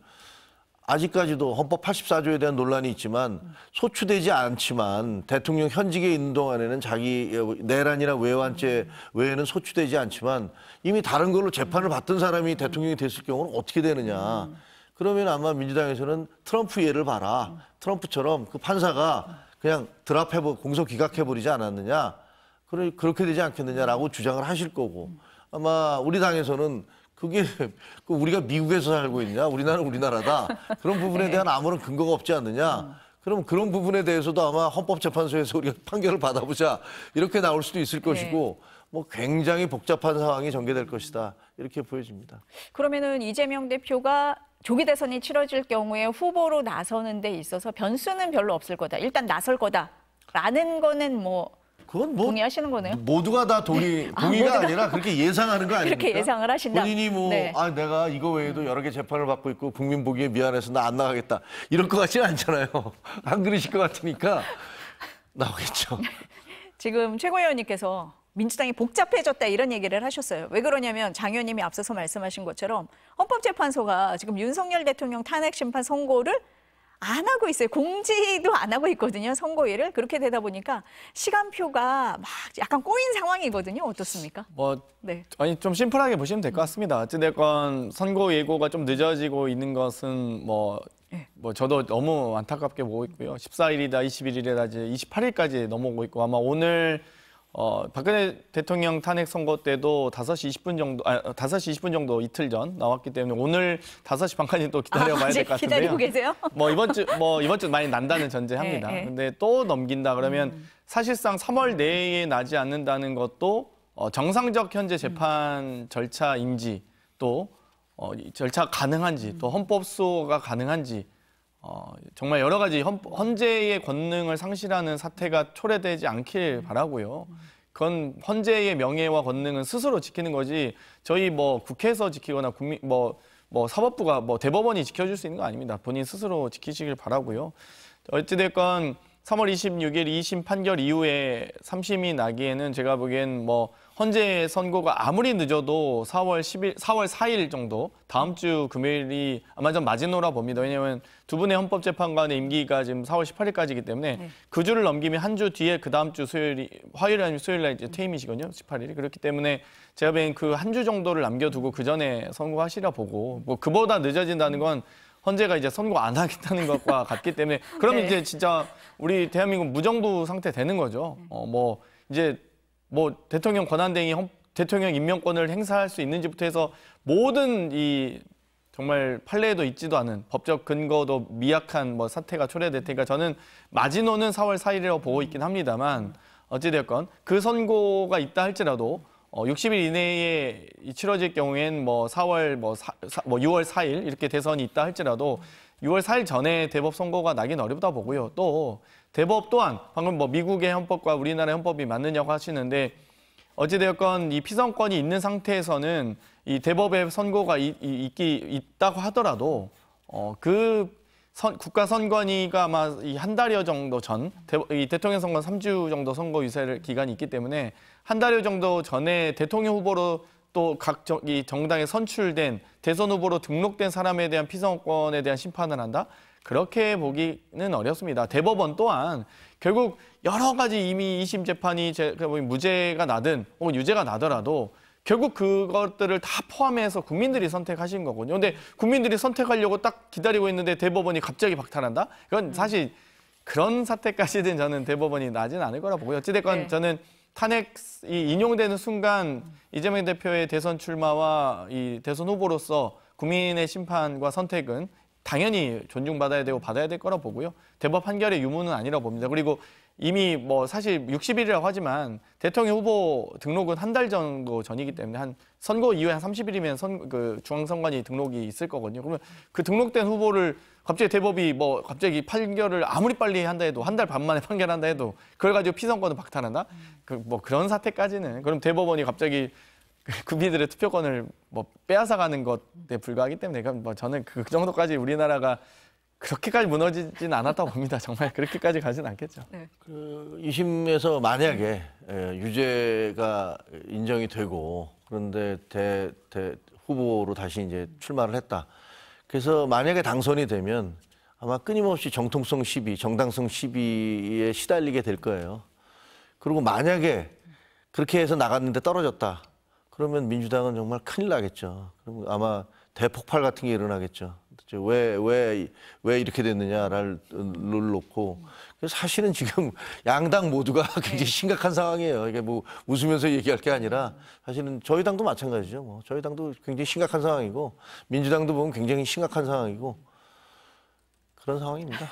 아직까지도 헌법 84조에 대한 논란이 있지만 소추되지 않지만 대통령 현직에 있는 동안에는 자기 내란이나 외환죄 외에는 소추되지 않지만 이미 다른 걸로 재판을 받던 사람이 대통령이 됐을 경우는 어떻게 되느냐. 그러면 아마 민주당에서는 트럼프 예를 봐라. 트럼프처럼 그 판사가 그냥 공소 기각해버리지 않았느냐. 그렇게 되지 않겠느냐라고 주장을 하실 거고. 아마 우리 당에서는 그게 우리가 미국에서 살고 있냐. 우리나라는 우리나라다. 그런 부분에 대한 아무런 근거가 없지 않느냐. 그럼 그런 부분에 대해서도 아마 헌법재판소에서 우리가 판결을 받아보자. 이렇게 나올 수도 있을 것이고 굉장히 복잡한 상황이 전개될 것이다. 이렇게 보여집니다. 그러면은 이재명 대표가 조기 대선이 치러질 경우에 후보로 나서는 데 있어서 변수는 별로 없을 거다. 일단 나설 거다라는 거는 그건 동의하시는 거네요. 모두가 다 동의가 아니라 그렇게 예상하는 거 아닙니까? 그렇게 예상을 하신다. 본인이 내가 이거 외에도 여러 개 재판을 받고 있고 국민 보기에 미안해서 나 안 나가겠다. 이럴 것 같지는 않잖아요. 안 그러실 것 같으니까 나오겠죠. 지금 최고위원님께서 민주당이 복잡해졌다 이런 얘기를 하셨어요. 왜 그러냐면 장 의원님이 앞서서 말씀하신 것처럼 헌법재판소가 지금 윤석열 대통령 탄핵 심판 선고를 안 하고 있어요. 공지도 안 하고 있거든요. 선고일을. 그렇게 되다 보니까 시간표가 막 약간 꼬인 상황이거든요. 어떻습니까? 좀 심플하게 보시면 될 것 같습니다. 어찌됐건 선고 예고가 좀 늦어지고 있는 것은 저도 너무 안타깝게 보고 있고요. 14일이다, 21일이다, 이제 28일까지 넘어오고 있고 아마 오늘 박근혜 대통령 탄핵 선고 때도 5시 20분 정도 이틀 전 나왔기 때문에 오늘 5시 반까지 또 기다려봐야 될 것 같은데요. 기다리고 계세요? 이번 주 많이 난다는 전제합니다. 근데 또 넘긴다 그러면 사실상 3월 내에 나지 않는다는 것도 정상적 현재 재판 절차인지 또 절차 가능한지 또 헌법 수호가 가능한지 정말 여러 가지 헌재의 권능을 상실하는 사태가 초래되지 않길 바라고요. 그건 헌재의 명예와 권능은 스스로 지키는 거지 저희 국회에서 지키거나 국민 사법부가 대법원이 지켜줄 수 있는 거 아닙니다. 본인 스스로 지키시길 바라고요. 어찌됐건 3월 26일 2심 판결 이후에 3심이 나기에는 제가 보기엔 뭐 헌재 선고가 아무리 늦어도 4월 4일 정도 다음 주 금요일이 아마 좀 마지노라 봅니다. 왜냐하면 두 분의 헌법재판관의 임기가 지금 4월 18일까지이기 때문에 그 주를 넘기면 한 주 뒤에 그 다음 주 수요일이 화요일 아니면 수요일 날 이제 퇴임이시거든요. 18일이. 그렇기 때문에 제가 보기엔 그 한 주 정도를 남겨두고 그 전에 선고하시라 보고 뭐 그보다 늦어진다는 건 헌재가 이제 선고 안 하겠다는 것과 같기 때문에 그러면 이제 진짜 우리 대한민국 무정부 상태 되는 거죠. 뭐 이제 뭐 대통령 권한대행이 대통령 임명권을 행사할 수 있는지부터 해서 모든 이 정말 판례에도 있지도 않은 법적 근거도 미약한 뭐 사태가 초래될 테니까 저는 마지노는 4월 4일이라고 보고 있긴 합니다만 어찌됐건 그 선고가 있다 할지라도 60일 이내에 치러질 경우엔 뭐 4월 6월 4일 이렇게 대선이 있다 할지라도 6월 4일 전에 대법 선고가 나긴 어렵다 보고요. 또 대법 또한 방금 뭐 미국의 헌법과 우리나라의 헌법이 맞느냐고 하시는데 어찌되었건 이 피선권이 있는 상태에서는 이 대법의 선고가 있다고 하더라도 국가선관위가 아마 이 한 달여 정도 전, 이 대통령 선거 3주 정도 선거 유세 기간이 있기 때문에 한 달여 정도 전에 대통령 후보로 또 각 정당에 선출된 대선 후보로 등록된 사람에 대한 피선권에 대한 심판을 한다? 그렇게 보기는 어렵습니다. 대법원 또한 결국 여러 가지 이미 2심 재판이 무죄가 나든 혹은 유죄가 나더라도 결국 그것들을 다 포함해서 국민들이 선택하신 거거든요. 근데 국민들이 선택하려고 딱 기다리고 있는데 대법원이 갑자기 박탈한다? 이건 사실 그런 사태까지는 저는 대법원이 나진 않을 거라 보고요. 어찌됐건 네. 저는 탄핵이 인용되는 순간 이재명 대표의 대선 출마와 이 대선 후보로서 국민의 심판과 선택은 당연히 존중받아야 되고 받아야 될 거라 보고요. 대법 판결의 유무는 아니라 봅니다. 그리고 이미 뭐 사실 60일이라고 하지만 대통령 후보 등록은 한 달 정도 전이기 때문에 한 선거 이후에 한 30일이면 그 중앙선관위 등록이 있을 거거든요. 그러면 그 등록된 후보를 갑자기 대법이 뭐 갑자기 판결을 아무리 빨리 한다 해도 한 달 반 만에 판결한다 해도 그걸 가지고 피선권을 박탈한다? 뭐 그런 사태까지는 그럼 대법원이 갑자기 국민들의 투표권을 뭐 빼앗아가는 것에 불과하기 때문에 뭐 저는 그 정도까지 우리나라가 그렇게까지 무너지진 않았다고 봅니다. 정말 그렇게까지 가진 않겠죠. 네. 그 2심에서 만약에 유죄가 인정이 되고 그런데 후보로 다시 이제 출마를 했다. 그래서 만약에 당선이 되면 아마 끊임없이 정통성 시비, 정당성 시비에 시달리게 될 거예요. 그리고 만약에 그렇게 해서 나갔는데 떨어졌다. 그러면 민주당은 정말 큰일 나겠죠. 그럼 아마 대폭발 같은 게 일어나겠죠. 왜 이렇게 됐느냐를 놓고. 그래서 사실은 지금 양당 모두가 굉장히 심각한 상황이에요. 이게 뭐 웃으면서 얘기할 게 아니라 사실은 저희 당도 마찬가지죠. 뭐 저희 당도 굉장히 심각한 상황이고 민주당도 보면 굉장히 심각한 상황이고 그런 상황입니다.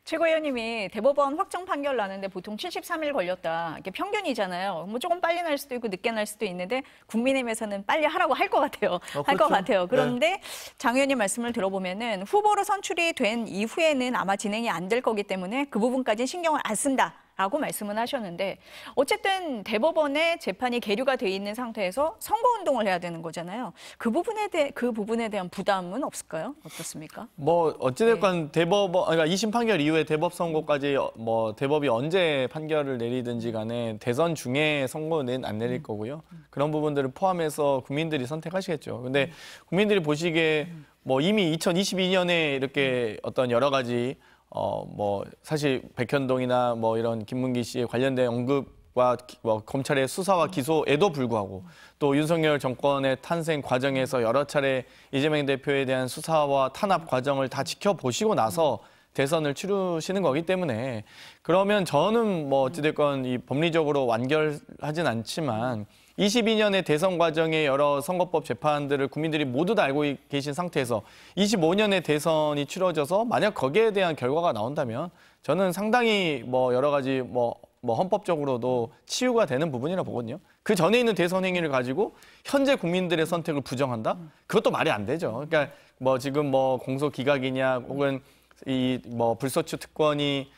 최고위원님이 대법원 확정 판결 나는데 보통 73일 걸렸다. 이게 평균이잖아요. 뭐 조금 빨리 날 수도 있고 늦게 날 수도 있는데 국민의힘에서는 빨리 하라고 할 것 같아요. 할 것 그렇죠. 같아요. 그런데 장 의원님 말씀을 들어보면은 후보로 선출이 된 이후에는 아마 진행이 안 될 거기 때문에 그 부분까지는 신경을 안 쓴다라고 말씀은 하셨는데 어쨌든 대법원에 재판이 계류가 돼 있는 상태에서 선거운동을 해야 되는 거잖아요. 그 부분에 대한 부담은 없을까요? 어떻습니까? 뭐 어찌됐건 그러니까 2심 판결 이후에 대법 선고까지 뭐 대법이 언제 판결을 내리든지 간에 대선 중에 선고는 안 내릴 거고요. 그런 부분들을 포함해서 국민들이 선택하시겠죠. 근데 국민들이 보시기에 뭐 이미 2022년에 이렇게 어떤 여러 가지 뭐 사실 백현동이나 뭐 이런 김문기 씨에 관련된 언급과 뭐 검찰의 수사와 기소에도 불구하고 또 윤석열 정권의 탄생 과정에서 여러 차례 이재명 대표에 대한 수사와 탄압 과정을 다 지켜보시고 나서 대선을 치르시는 거기 때문에 그러면 저는 뭐 어찌됐건 이 법리적으로 완결하진 않지만 22년의 대선 과정의 여러 선거법 재판들을 국민들이 모두 다 알고 계신 상태에서 25년의 대선이 치러져서 만약 거기에 대한 결과가 나온다면 저는 상당히 뭐 여러 가지 뭐 헌법적으로도 치유가 되는 부분이라 보거든요. 그 전에 있는 대선 행위를 가지고 현재 국민들의 선택을 부정한다? 그것도 말이 안 되죠. 그러니까 뭐 지금 뭐 공소 기각이냐 혹은 이 뭐 불소추 특권이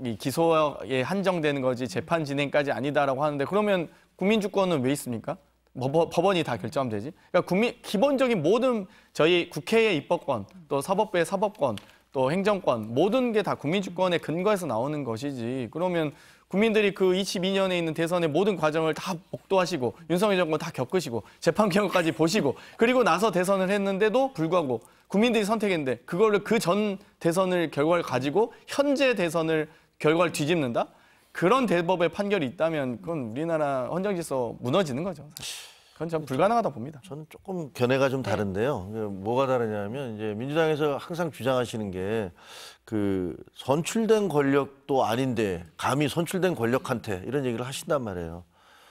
이 기소에 한정되는 거지 재판 진행까지 아니다라고 하는데 그러면 국민 주권은 왜 있습니까? 법원이 다 결정하면 되지. 그러니까 기본적인 모든 저희 국회의 입법권, 또 사법부의 사법권, 또 행정권 모든 게 다 국민 주권의 근거에서 나오는 것이지. 그러면 국민들이 그 22년에 있는 대선의 모든 과정을 다 목도하시고 윤석열 정권 다 겪으시고 재판 경험까지 보시고 그리고 나서 대선을 했는데도 불구하고 국민들이 선택했는데 그거를 그 전 대선을 결과를 가지고 현재 대선을 결과를 뒤집는다? 그런 대법의 판결이 있다면 그건 우리나라 헌정 질서 무너지는 거죠. 사실. 그건 전 불가능하다 봅니다. 저는 조금 견해가 좀 다른데요. 뭐가 다르냐면 이제 민주당에서 항상 주장하시는 게 그 선출된 권력도 아닌데 감히 선출된 권력한테 이런 얘기를 하신단 말이에요.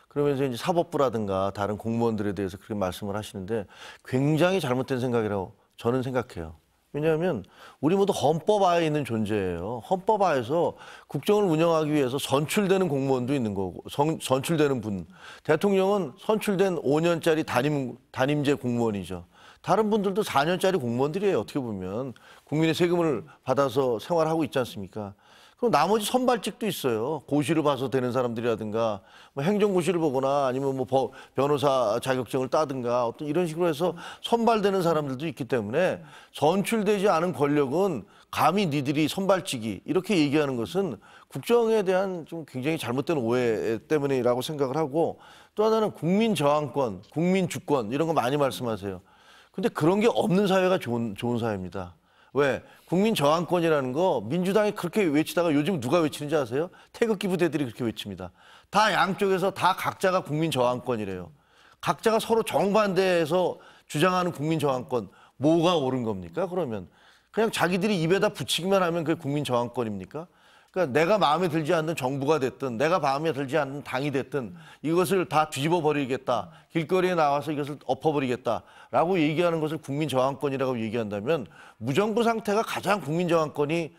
그러면서 이제 사법부라든가 다른 공무원들에 대해서 그렇게 말씀을 하시는데 굉장히 잘못된 생각이라고 저는 생각해요. 왜냐하면 우리 모두 헌법 하에 있는 존재예요. 헌법 하에서 국정을 운영하기 위해서 선출되는 공무원도 있는 거고 선출되는 분. 대통령은 선출된 5년짜리 단임제 공무원이죠. 다른 분들도 4년짜리 공무원들이에요. 어떻게 보면 국민의 세금을 받아서 생활하고 있지 않습니까? 그럼 나머지 선발직도 있어요. 고시를 봐서 되는 사람들이라든가 뭐 행정고시를 보거나 아니면 뭐 변호사 자격증을 따든가 어떤 이런 식으로 해서 선발되는 사람들도 있기 때문에 선출되지 않은 권력은 감히 니들이 선발직이 이렇게 얘기하는 것은 국정에 대한 좀 굉장히 잘못된 오해 때문이라고 생각을 하고 또 하나는 국민 저항권, 국민 주권 이런 거 많이 말씀하세요. 근데 그런 게 없는 사회가 좋은 사회입니다. 왜? 국민 저항권이라는 거 민주당이 그렇게 외치다가 요즘 누가 외치는지 아세요? 태극기 부대들이 그렇게 외칩니다. 다 양쪽에서 다 각자가 국민 저항권이래요. 각자가 서로 정반대해서 주장하는 국민 저항권 뭐가 옳은 겁니까? 그러면 그냥 자기들이 입에다 붙이기만 하면 그게 국민 저항권입니까? 그러니까 내가 마음에 들지 않는 정부가 됐든 내가 마음에 들지 않는 당이 됐든 이것을 다 뒤집어 버리겠다. 길거리에 나와서 이것을 엎어버리겠다라고 얘기하는 것을 국민 저항권이라고 얘기한다면 무정부 상태가 가장 국민 저항권이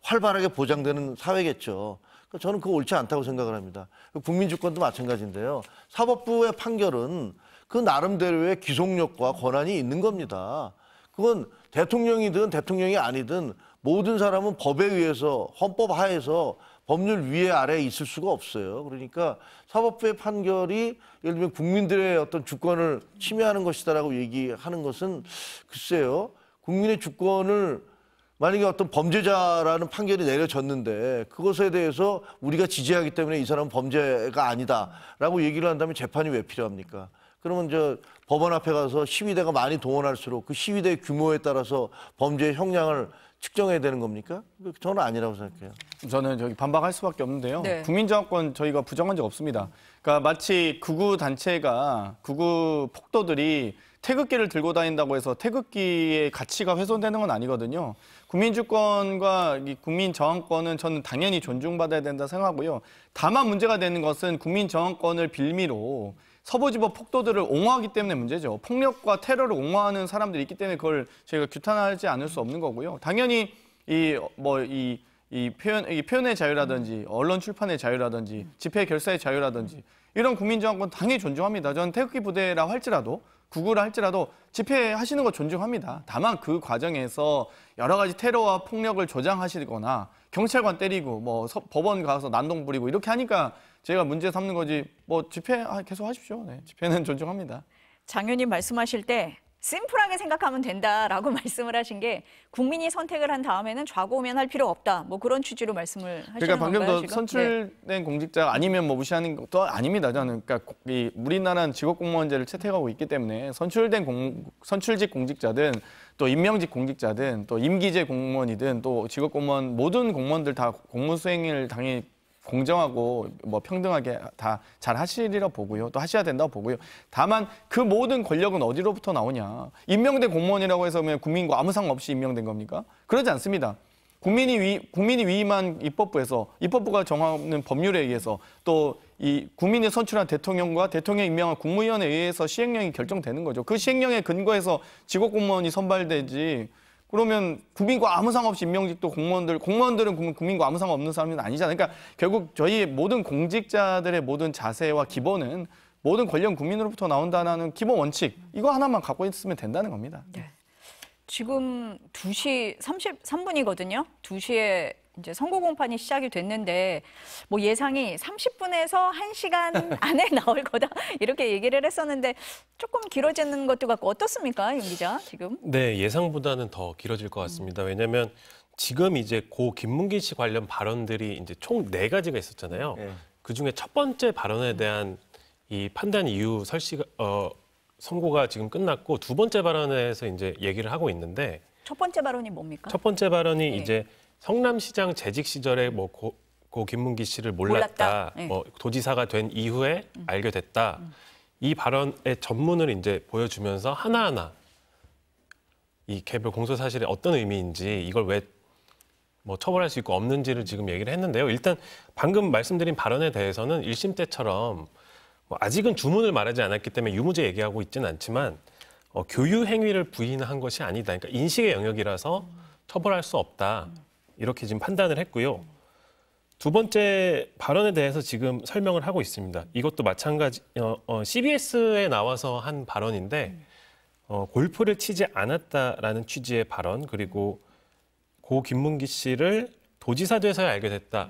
활발하게 보장되는 사회겠죠. 그러니까 저는 그거 옳지 않다고 생각을 합니다. 국민 주권도 마찬가지인데요. 사법부의 판결은 그 나름대로의 기속력과 권한이 있는 겁니다. 그건 대통령이든 대통령이 아니든 모든 사람은 법에 의해서 헌법 하에서 법률 위에 아래에 있을 수가 없어요. 그러니까 사법부의 판결이 예를 들면 국민들의 어떤 주권을 침해하는 것이다라고 얘기하는 것은 글쎄요. 국민의 주권을 만약에 어떤 범죄자라는 판결이 내려졌는데 그것에 대해서 우리가 지지하기 때문에 이 사람은 범죄가 아니다라고 얘기를 한다면 재판이 왜 필요합니까? 그러면 법원 앞에 가서 시위대가 많이 동원할수록 그 시위대의 규모에 따라서 범죄의 형량을 측정해야 되는 겁니까? 저는 아니라고 생각해요. 저는 반박할 수밖에 없는데요. 네. 국민저항권 저희가 부정한 적 없습니다. 그러니까 마치 극우 단체가 극우 폭도들이 태극기를 들고 다닌다고 해서 태극기의 가치가 훼손되는 건 아니거든요. 국민주권과 이 국민저항권은 저는 당연히 존중받아야 된다 생각하고요. 다만 문제가 되는 것은 국민저항권을 빌미로 서부지법 폭도들을 옹호하기 때문에 문제죠. 폭력과 테러를 옹호하는 사람들이 있기 때문에 그걸 저희가 규탄하지 않을 수 없는 거고요. 당연히 이 표현의 자유라든지 언론 출판의 자유라든지 집회 결사의 자유라든지 이런 국민저항권 당연히 존중합니다. 저는 태극기 부대라고 할지라도 구구라 할지라도 집회하시는 거 존중합니다. 다만 그 과정에서 여러 가지 테러와 폭력을 조장하시거나 경찰관 때리고 법원 가서 난동 부리고 이렇게 하니까 제가 문제 삼는 거지 집회 계속 하십시오. 네, 집회는 존중합니다. 장 의원님 말씀하실 때 심플하게 생각하면 된다라고 말씀을 하신 게 국민이 선택을 한 다음에는 좌고우면할 필요 없다. 그런 취지로 말씀을 하시는 건가요? 그러니까 방금 지금? 선출된 공직자 아니면 무시하는 것도 아닙니다. 저는 그러니까 우리나라는 직업공무원제를 채택하고 있기 때문에 선출직 공직자든 또 임명직 공직자든 또 임기제 공무원이든 또 직업공무원 모든 공무원들 다 공무수행을 당연히 공정하고 평등하게 다 잘 하시리라 보고요. 또 하셔야 된다고 보고요. 다만 그 모든 권력은 어디로부터 나오냐. 임명된 공무원이라고 해서 그냥 국민과 아무 상관없이 임명된 겁니까? 그러지 않습니다. 국민이 위임한 입법부에서 입법부가 정하는 법률에 의해서 또 이 국민이 선출한 대통령과 대통령이 임명한 국무위원에 의해서 시행령이 결정되는 거죠. 그 시행령에 근거해서 직업공무원이 선발되지 그러면 국민과 아무 상관없이 임명직도 공무원들은 국민과 아무 상관없는 사람은 아니잖아요. 그러니까 결국 저희 모든 공직자들의 모든 자세와 기본은 모든 권력은 국민으로부터 나온다는 기본 원칙 이거 하나만 갖고 있으면 된다는 겁니다. 네. 지금 2시 33분이거든요. 2시에 이제 선거 공판이 시작이 됐는데 뭐 예상이 30분에서 1시간 안에 나올 거다 이렇게 얘기를 했었는데 조금 길어지는 것도 같고 어떻습니까, 윤 기자 지금? 네, 예상보다는 더 길어질 것 같습니다. 왜냐하면 지금 이제 고 김문기 씨 관련 발언들이 이제 총 4가지가 있었잖아요. 네. 그 중에 첫 번째 발언에 대한 이 판단 이후 선고가 지금 끝났고 두 번째 발언에서 이제 얘기를 하고 있는데 첫 번째 발언이 뭡니까? 첫 번째 발언이 네. 이제 성남시장 재직 시절에 뭐 고 김문기 씨를 몰랐다. 네. 뭐 도지사가 된 이후에 알게 됐다. 이 발언의 전문을 이제 보여주면서 하나하나 이 개별 공소 사실이 어떤 의미인지 이걸 왜 뭐 처벌할 수 있고 없는지를 지금 얘기를 했는데요. 일단 방금 말씀드린 발언에 대해서는 1심 때처럼 뭐 아직은 주문을 말하지 않았기 때문에 유무죄 얘기하고 있지는 않지만 교유 행위를 부인한 것이 아니다. 그러니까 인식의 영역이라서 처벌할 수 없다. 이렇게 지금 판단을 했고요. 두 번째 발언에 대해서 지금 설명을 하고 있습니다. 이것도 마찬가지 CBS에 나와서 한 발언인데 골프를 치지 않았다라는 취지의 발언 그리고 고 김문기 씨를 도지사 돼서야 알게 됐다.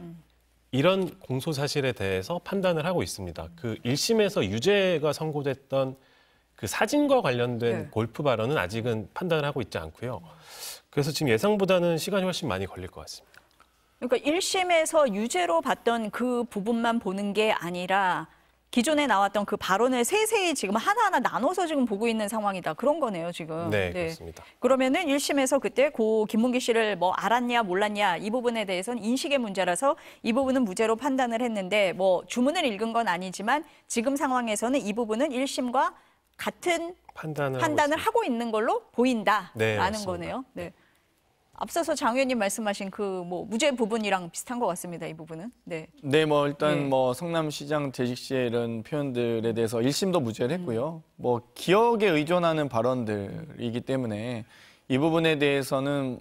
이런 공소 사실에 대해서 판단을 하고 있습니다. 그 1심에서 유죄가 선고됐던 그 사진과 관련된 네. 골프 발언은 아직은 판단을 하고 있지 않고요. 그래서 지금 예상보다는 시간이 훨씬 많이 걸릴 것 같습니다. 그러니까 1심에서 유죄로 봤던 그 부분만 보는 게 아니라 기존에 나왔던 그 발언을 세세히 지금 하나하나 나눠서 지금 보고 있는 상황이다. 그런 거네요, 지금. 네, 그렇습니다. 그러면은 1심에서 그때 고 김문기 씨를 뭐 알았냐 몰랐냐 이 부분에 대해서는 인식의 문제라서 이 부분은 무죄로 판단을 했는데 뭐 주문을 읽은 건 아니지만 지금 상황에서는 이 부분은 1심과 같은 판단을 하고 있는 걸로 보인다라는 네, 맞습니다. 거네요. 네. 앞서서 장 의원님 말씀하신 그 뭐 무죄 부분이랑 비슷한 것 같습니다. 이 부분은. 네. 네, 뭐 일단 네. 뭐 성남시장 재직 시의 이런 표현들에 대해서 1심도 무죄를 했고요. 뭐 기억에 의존하는 발언들이기 때문에 이 부분에 대해서는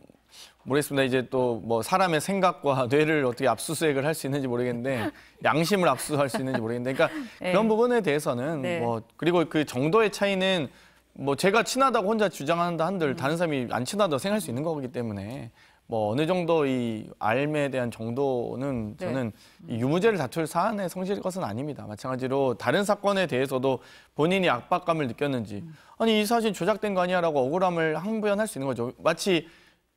모르겠습니다. 이제 또 뭐 사람의 생각과 뇌를 어떻게 압수수색을 할 수 있는지 모르겠는데 양심을 압수할 수 있는지 모르겠는데 그러니까 네. 그런 부분에 대해서는 네. 뭐 그리고 그 정도의 차이는 뭐 제가 친하다고 혼자 주장한다 한들 다른 사람이 안 친하다고 생각할 수 있는 거기 때문에 뭐 어느 정도 이 알매에 대한 정도는 네. 저는 이 유무죄를 다툴 사안에 성질일 것은 아닙니다. 마찬가지로 다른 사건에 대해서도 본인이 압박감을 느꼈는지 아니 이 사진 조작된 거 아니야라고 억울함을 항변할 수 있는 거죠. 마치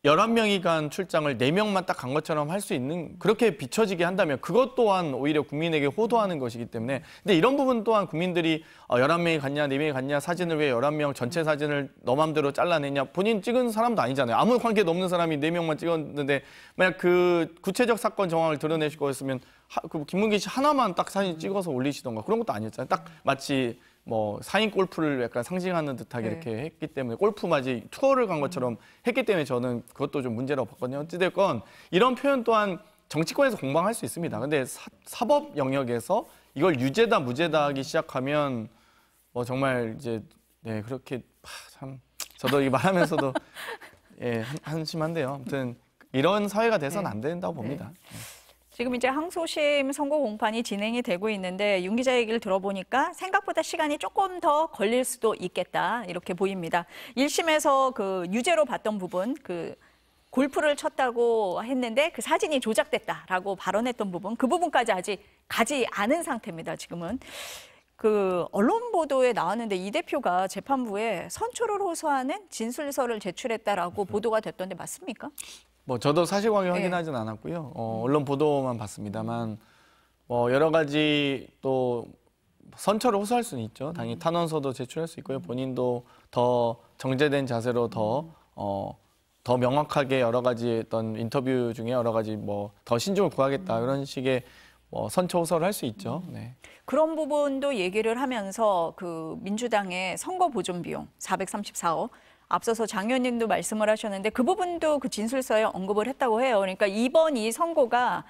11명이 간 출장을 4명만 딱 간 것처럼 할 수 있는 그렇게 비춰지게 한다면 그것 또한 오히려 국민에게 호도하는 것이기 때문에 근데 이런 부분 또한 국민들이 11명이 갔냐 4명이 갔냐 사진을 왜 11명 전체 사진을 너 맘대로 잘라내냐 본인 찍은 사람도 아니잖아요. 아무 관계도 없는 사람이 4명만 찍었는데 만약 그 구체적 사건 정황을 드러내실 거였으면 그 김문기 씨 하나만 딱 사진 찍어서 올리시던가 그런 것도 아니었잖아요. 딱 마치 뭐 4인 골프를 약간 상징하는 듯하게 네. 이렇게 했기 때문에 골프 마치 투어를 간 것처럼 했기 때문에 저는 그것도 좀 문제라고 봤거든요. 어찌됐건 이런 표현 또한 정치권에서 공방할 수 있습니다. 근데 사법 영역에서 이걸 유죄다 무죄다 하기 시작하면 뭐 정말 이제 네 그렇게 참 저도 이 말하면서도 예 한심한데요. 아무튼 이런 사회가 돼서는 안 된다고 봅니다. 지금 이제 항소심 선고 공판이 진행이 되고 있는데 윤 기자 얘기를 들어보니까 생각보다 시간이 조금 더 걸릴 수도 있겠다 이렇게 보입니다. 1심에서 그 유죄로 봤던 부분 그 골프를 쳤다고 했는데 그 사진이 조작됐다라고 발언했던 부분 그 부분까지 아직 가지 않은 상태입니다. 지금은. 그 언론 보도에 나왔는데 이 대표가 재판부에 선처를 호소하는 진술서를 제출했다라고 보도가 됐던데 맞습니까? 뭐 저도 사실관계 네. 확인하진 않았고요. 언론 보도만 봤습니다만 여러 가지 또 선처를 호소할 수는 있죠. 당연히 탄원서도 제출할 수 있고요. 본인도 더 정제된 자세로 더 명확하게 여러 가지 어떤 인터뷰 중에 여러 가지 뭐 더 신중을 구하겠다 이런 식의 선처 호소를 할 수 있죠. 네. 그런 부분도 얘기를 하면서 그 민주당의 선거 보존 비용 434억 앞서서 장 의원님도 말씀을 하셨는데 그 부분도 그 진술서에 언급을 했다고 해요. 그러니까 이번 이 선고가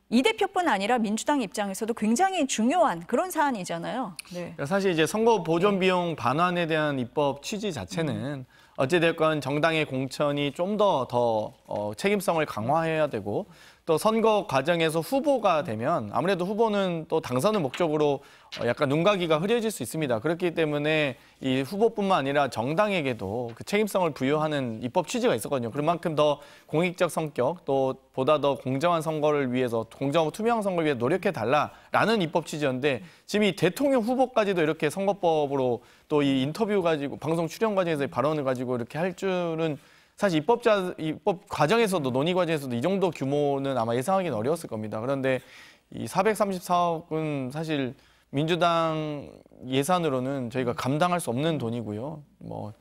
이 대표뿐 아니라 민주당 입장에서도 굉장히 중요한 그런 사안이잖아요. 네. 사실 이제 선거 보존 비용 반환에 대한 입법 취지 자체는 어찌됐건 정당의 공천이 좀 더 책임성을 강화해야 되고 또 선거 과정에서 후보가 되면 아무래도 후보는 또 당선을 목적으로 약간 눈가기가 흐려질 수 있습니다. 그렇기 때문에 이 후보뿐만 아니라 정당에게도 그 책임성을 부여하는 입법 취지가 있었거든요. 그만큼 더 공익적 성격 또 보다 더 공정한 선거를 위해서 공정하고 투명한 선거를 위해 노력해달라라는 입법 취지였는데 지금 이 대통령 후보까지도 이렇게 선거법으로 또 이 인터뷰 가지고 방송 출연 과정에서의 발언을 가지고 이렇게 할 줄은 사실 입법 과정에서도 논의 과정에서도 이 정도 규모는 아마 예상하기는 어려웠을 겁니다. 그런데 이 434억은 사실 민주당 예산으로는 저희가 감당할 수 없는 돈이고요. 뭐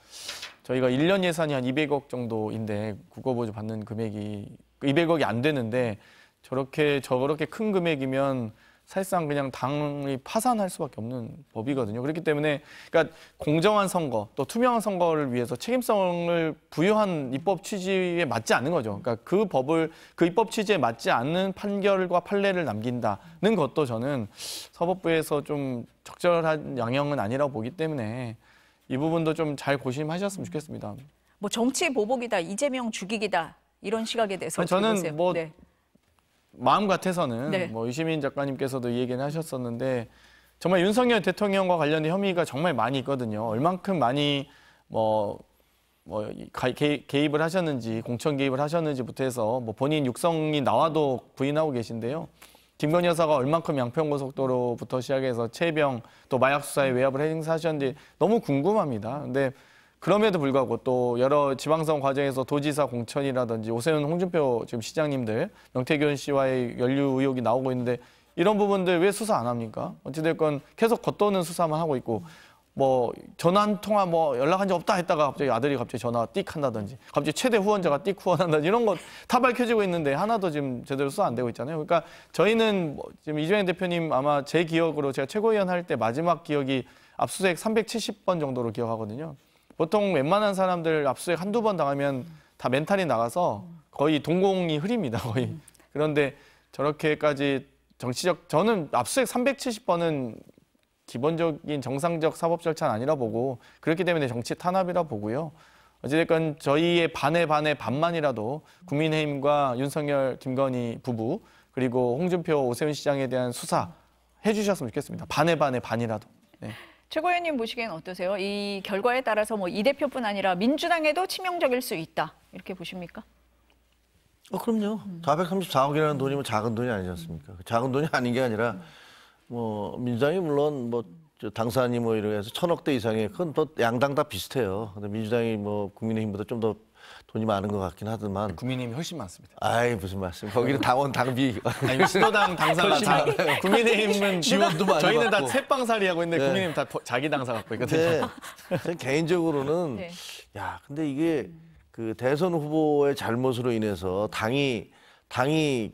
저희가 1년 예산이 한 200억 정도인데 국고보조 받는 금액이 200억이 안 되는데 저렇게 큰 금액이면 사실상 그냥 당이 파산할 수밖에 없는 법이거든요. 그렇기 때문에 그러니까 공정한 선거 또 투명한 선거를 위해서 책임성을 부여한 입법 취지에 맞지 않는 거죠. 그러니까 그 입법 취지에 맞지 않는 판결과 판례를 남긴다는 것도 저는 사법부에서 좀 적절한 양형은 아니라고 보기 때문에 이 부분도 좀 잘 고심하셨으면 좋겠습니다. 뭐 정치 보복이다, 이재명 죽이기다 이런 시각에 대해서 어떻게 저는 보세요? 뭐 네. 마음 같아서는 네. 뭐 유시민 작가님께서도 이 얘기는 하셨었는데 정말 윤석열 대통령과 관련된 혐의가 정말 많이 있거든요. 얼만큼 많이 개입을 하셨는지 공천 개입을 하셨는지부터 해서 뭐 본인 육성이 나와도 부인하고 계신데요. 김건희 여사가 얼만큼 양평고속도로부터 시작해서 최병 또 마약 수사에 외압을 행사하셨는지 너무 궁금합니다. 근데 그럼에도 불구하고 또 여러 지방선 과정에서 도지사 공천이라든지 오세훈, 홍준표 지금 시장님들, 명태균 씨와의 연루 의혹이 나오고 있는데 이런 부분들 왜 수사 안 합니까? 어찌됐건 계속 겉도는 수사만 하고 있고 뭐 전화 한 통화 뭐 연락한 적 없다 했다가 갑자기 아들이 갑자기 전화 띡 한다든지 갑자기 최대 후원자가 띡 후원한다든지 이런 거 다 밝혀지고 있는데 하나도 지금 제대로 수사 안 되고 있잖아요. 그러니까 저희는 뭐 지금 이재명 대표님 아마 제 기억으로 제가 최고위원 할 때 마지막 기억이 압수수색 370번 정도로 기억하거든요. 보통 웬만한 사람들 압수수색 한두 번 당하면 다 멘탈이 나가서 거의 동공이 흐립니다. 거의. 그런데 저렇게까지 저는 압수수색 370번은 기본적인 정상적 사법 절차는 아니라 보고 그렇기 때문에 정치 탄압이라 보고요. 어찌됐건 저희의 반의 반만이라도 국민의힘과 윤석열, 김건희 부부 그리고 홍준표, 오세훈 시장에 대한 수사 해주셨으면 좋겠습니다. 반의 반이라도. 네. 최고위원님 보시기엔 어떠세요? 이 결과에 따라서 뭐 이 대표뿐 아니라 민주당에도 치명적일 수 있다. 이렇게 보십니까? 그럼요. 434억이라는 돈이면 작은 돈이 아니지 않습니까? 작은 돈이 아닌 게 아니라 뭐 민주당이 물론 뭐 당사니 뭐 이런 해서 1,000억대 이상의 그건 또 양당 다 비슷해요. 근데 민주당이 뭐 국민의힘보다 좀 더 돈이 많은 것 같긴 하지만 국민의힘이 훨씬 많습니다. 아이 무슨 말씀? 거기는 당원 당비 아니 신호당 당사가 다 국민의힘은 지원도 많이 저희는 받고. 다 새빵살이 하고 있는데 네. 국민의힘 다 자기 당사 갖고 있거든요. 근데 개인적으로는 네. 야 근데 이게 그 대선 후보의 잘못으로 인해서 당이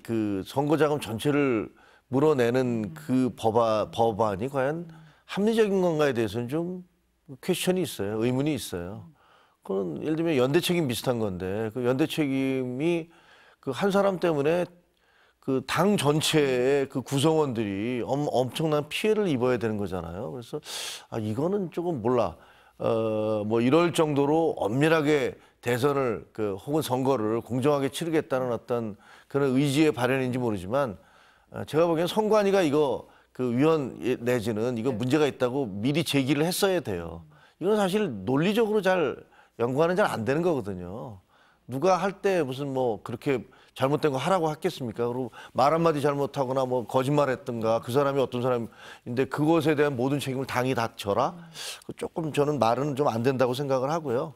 그 선거자금 전체를 물어내는 그 법안이 과연 합리적인 건가에 대해서는 좀 퀘스천이 있어요. 의문이 있어요. 그건 예를 들면 연대 책임 비슷한 건데 그 연대 책임이 그 한 사람 때문에 그 당 전체의 그 구성원들이 엄청난 피해를 입어야 되는 거잖아요. 그래서 이거는 조금 몰라. 뭐 이럴 정도로 엄밀하게 대선을 혹은 선거를 공정하게 치르겠다는 어떤 그런 의지의 발현인지 모르지만 제가 보기엔 선관위가 이거 그 위원 내지는 이거 문제가 있다고 미리 제기를 했어야 돼요. 이건 사실 논리적으로 연구하는 잘 안 되는 거거든요. 누가 할 때 무슨 뭐 그렇게 잘못된 거 하라고 하겠습니까? 그리고 말 한마디 잘못하거나 뭐 거짓말했던가 그 사람이 어떤 사람인데 그것에 대한 모든 책임을 당이 다 져라? 조금 저는 말은 좀 안 된다고 생각을 하고요.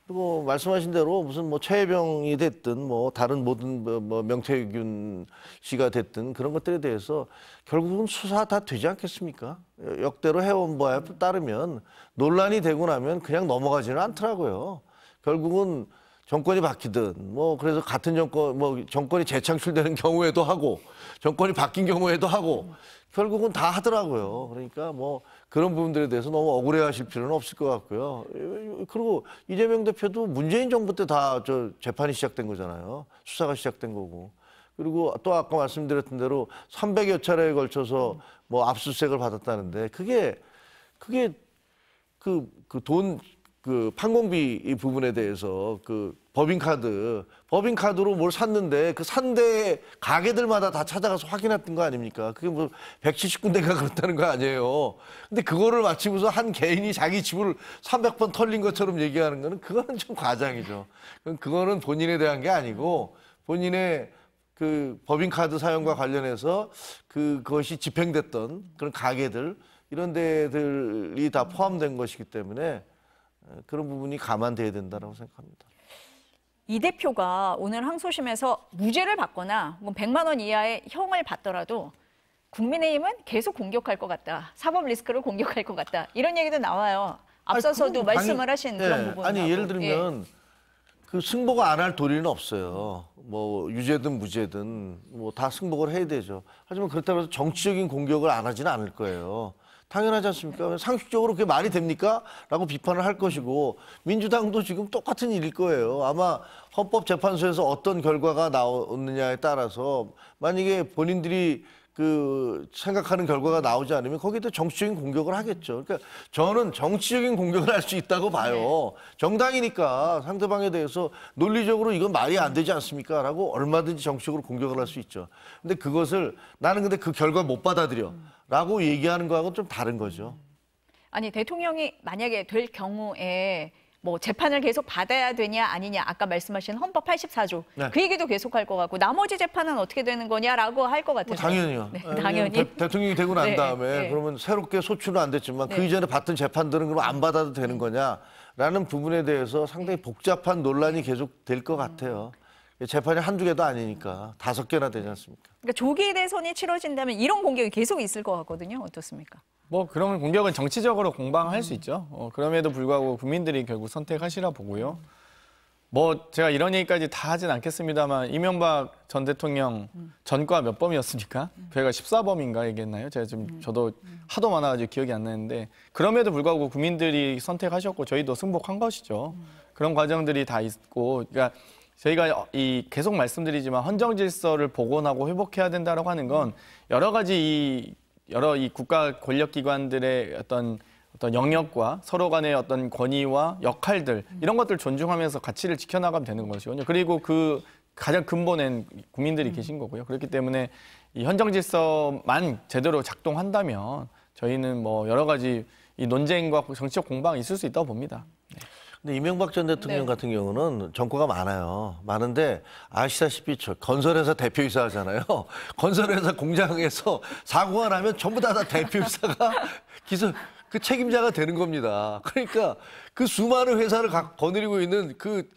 그리고 말씀하신 대로 무슨 뭐 최혜병이 됐든 뭐 다른 모든 뭐 명태균 씨가 됐든 그런 것들에 대해서 결국은 수사 다 되지 않겠습니까? 역대로 해온 바에 따르면 논란이 되고 나면 그냥 넘어가지는 않더라고요. 결국은 정권이 바뀌든 뭐 그래서 같은 정권 뭐 정권이 재창출되는 경우에도 하고 정권이 바뀐 경우에도 하고 결국은 다 하더라고요. 그러니까 뭐 그런 부분들에 대해서 너무 억울해하실 필요는 없을 것 같고요. 그리고 이재명 대표도 문재인 정부 때 다 재판이 시작된 거잖아요. 수사가 시작된 거고. 그리고 또 아까 말씀드렸던 대로 300여 차례에 걸쳐서 뭐 압수수색을 받았다는데 그게 그 돈 그 판공비 이 부분에 대해서 그 법인카드로 뭘 샀는데 그 산데 가게들마다 다 찾아가서 확인했던 거 아닙니까? 그게 뭐 170군데가 그렇다는 거 아니에요. 근데 그거를 마치 무슨 한 개인이 자기 집을 300번 털린 것처럼 얘기하는 거는 그거는 좀 과장이죠. 그거는 본인에 대한 게 아니고 본인의 그 법인카드 사용과 관련해서 그것이 집행됐던 그런 가게들 이런 데들이 다 포함된 것이기 때문에 그런 부분이 감안돼야 된다고 생각합니다. 이 대표가 오늘 항소심에서 무죄를 받거나 혹은 100만 원 이하의 형을 받더라도 국민의힘은 계속 공격할 것 같다. 사법 리스크를 공격할 것 같다. 이런 얘기도 나와요. 앞서서도 아니, 말씀을 하신 그런 부분. 아니 예를 들면 그 승복을 안 할 도리는 없어요. 뭐 유죄든 무죄든 뭐 다 승복을 해야 되죠. 하지만 그렇다고 해서 정치적인 공격을 안 하지는 않을 거예요. 당연하지 않습니까? 상식적으로 그게 말이 됩니까? 라고 비판을 할 것이고 민주당도 지금 똑같은 일일 거예요. 아마 헌법재판소에서 어떤 결과가 나오느냐에 따라서 만약에 본인들이 그 생각하는 결과가 나오지 않으면 거기에 정치적인 공격을 하겠죠. 그러니까 저는 정치적인 공격을 할 수 있다고 봐요. 정당이니까 상대방에 대해서 논리적으로 이건 말이 안 되지 않습니까? 라고 얼마든지 정치적으로 공격을 할 수 있죠. 근데 그것을 나는 근데 그 결과 못 받아들여 라고 얘기하는 거하고는 좀 다른 거죠. 아니 대통령이 만약에 될 경우에 뭐 재판을 계속 받아야 되냐 아니냐 아까 말씀하신 헌법 84조 네. 그 얘기도 계속할 것 같고 나머지 재판은 어떻게 되는 거냐라고 할 것 같아서 당연히요. 네, 당연히 대통령이 되고 난 네, 다음에 네. 그러면 새롭게 소추는 안 됐지만 네. 그 이전에 받던 재판들은 그럼 안 받아도 되는 거냐라는 부분에 대해서 상당히 복잡한 논란이 계속 될 것 같아요. 재판이 한두 개도 아니니까 5개나 되지 않습니까? 그러니까 조기 대선이 치러진다면 이런 공격이 계속 있을 것 같거든요. 어떻습니까? 뭐 그런 공격은 정치적으로 공방할 수 있죠. 그럼에도 불구하고 국민들이 결국 선택하시라 보고요. 뭐 제가 이런 얘기까지 다 하진 않겠습니다만 이명박 전 대통령 전과 몇 범이었습니까? 저희가 14범인가 얘기했나요? 제가 지금 저도 하도 많아가지고 기억이 안 나는데 그럼에도 불구하고 국민들이 선택하셨고 저희도 승복한 것이죠. 그런 과정들이 다 있고 그러니까 저희가 계속 말씀드리지만 헌정 질서를 복원하고 회복해야 된다라고 하는 건 여러 가지 이 국가 권력 기관들의 어떤 영역과 서로 간의 어떤 권위와 역할들 이런 것들 존중하면서 가치를 지켜나가면 되는 것이거든요. 그리고 그 가장 근본엔 국민들이 계신 거고요. 그렇기 때문에 이 헌정 질서만 제대로 작동한다면 저희는 뭐 여러 가지 이 논쟁과 정치적 공방이 있을 수 있다고 봅니다. 네. 근데 이명박 전 대통령 네. 같은 경우는 전과가 많아요. 많은데 아시다시피 저 건설회사 대표이사 하잖아요. 건설회사 공장에서 사고가 나면 전부 다 대표이사가 그 책임자가 되는 겁니다. 그러니까 그 수많은 회사를 거느리고 있는 그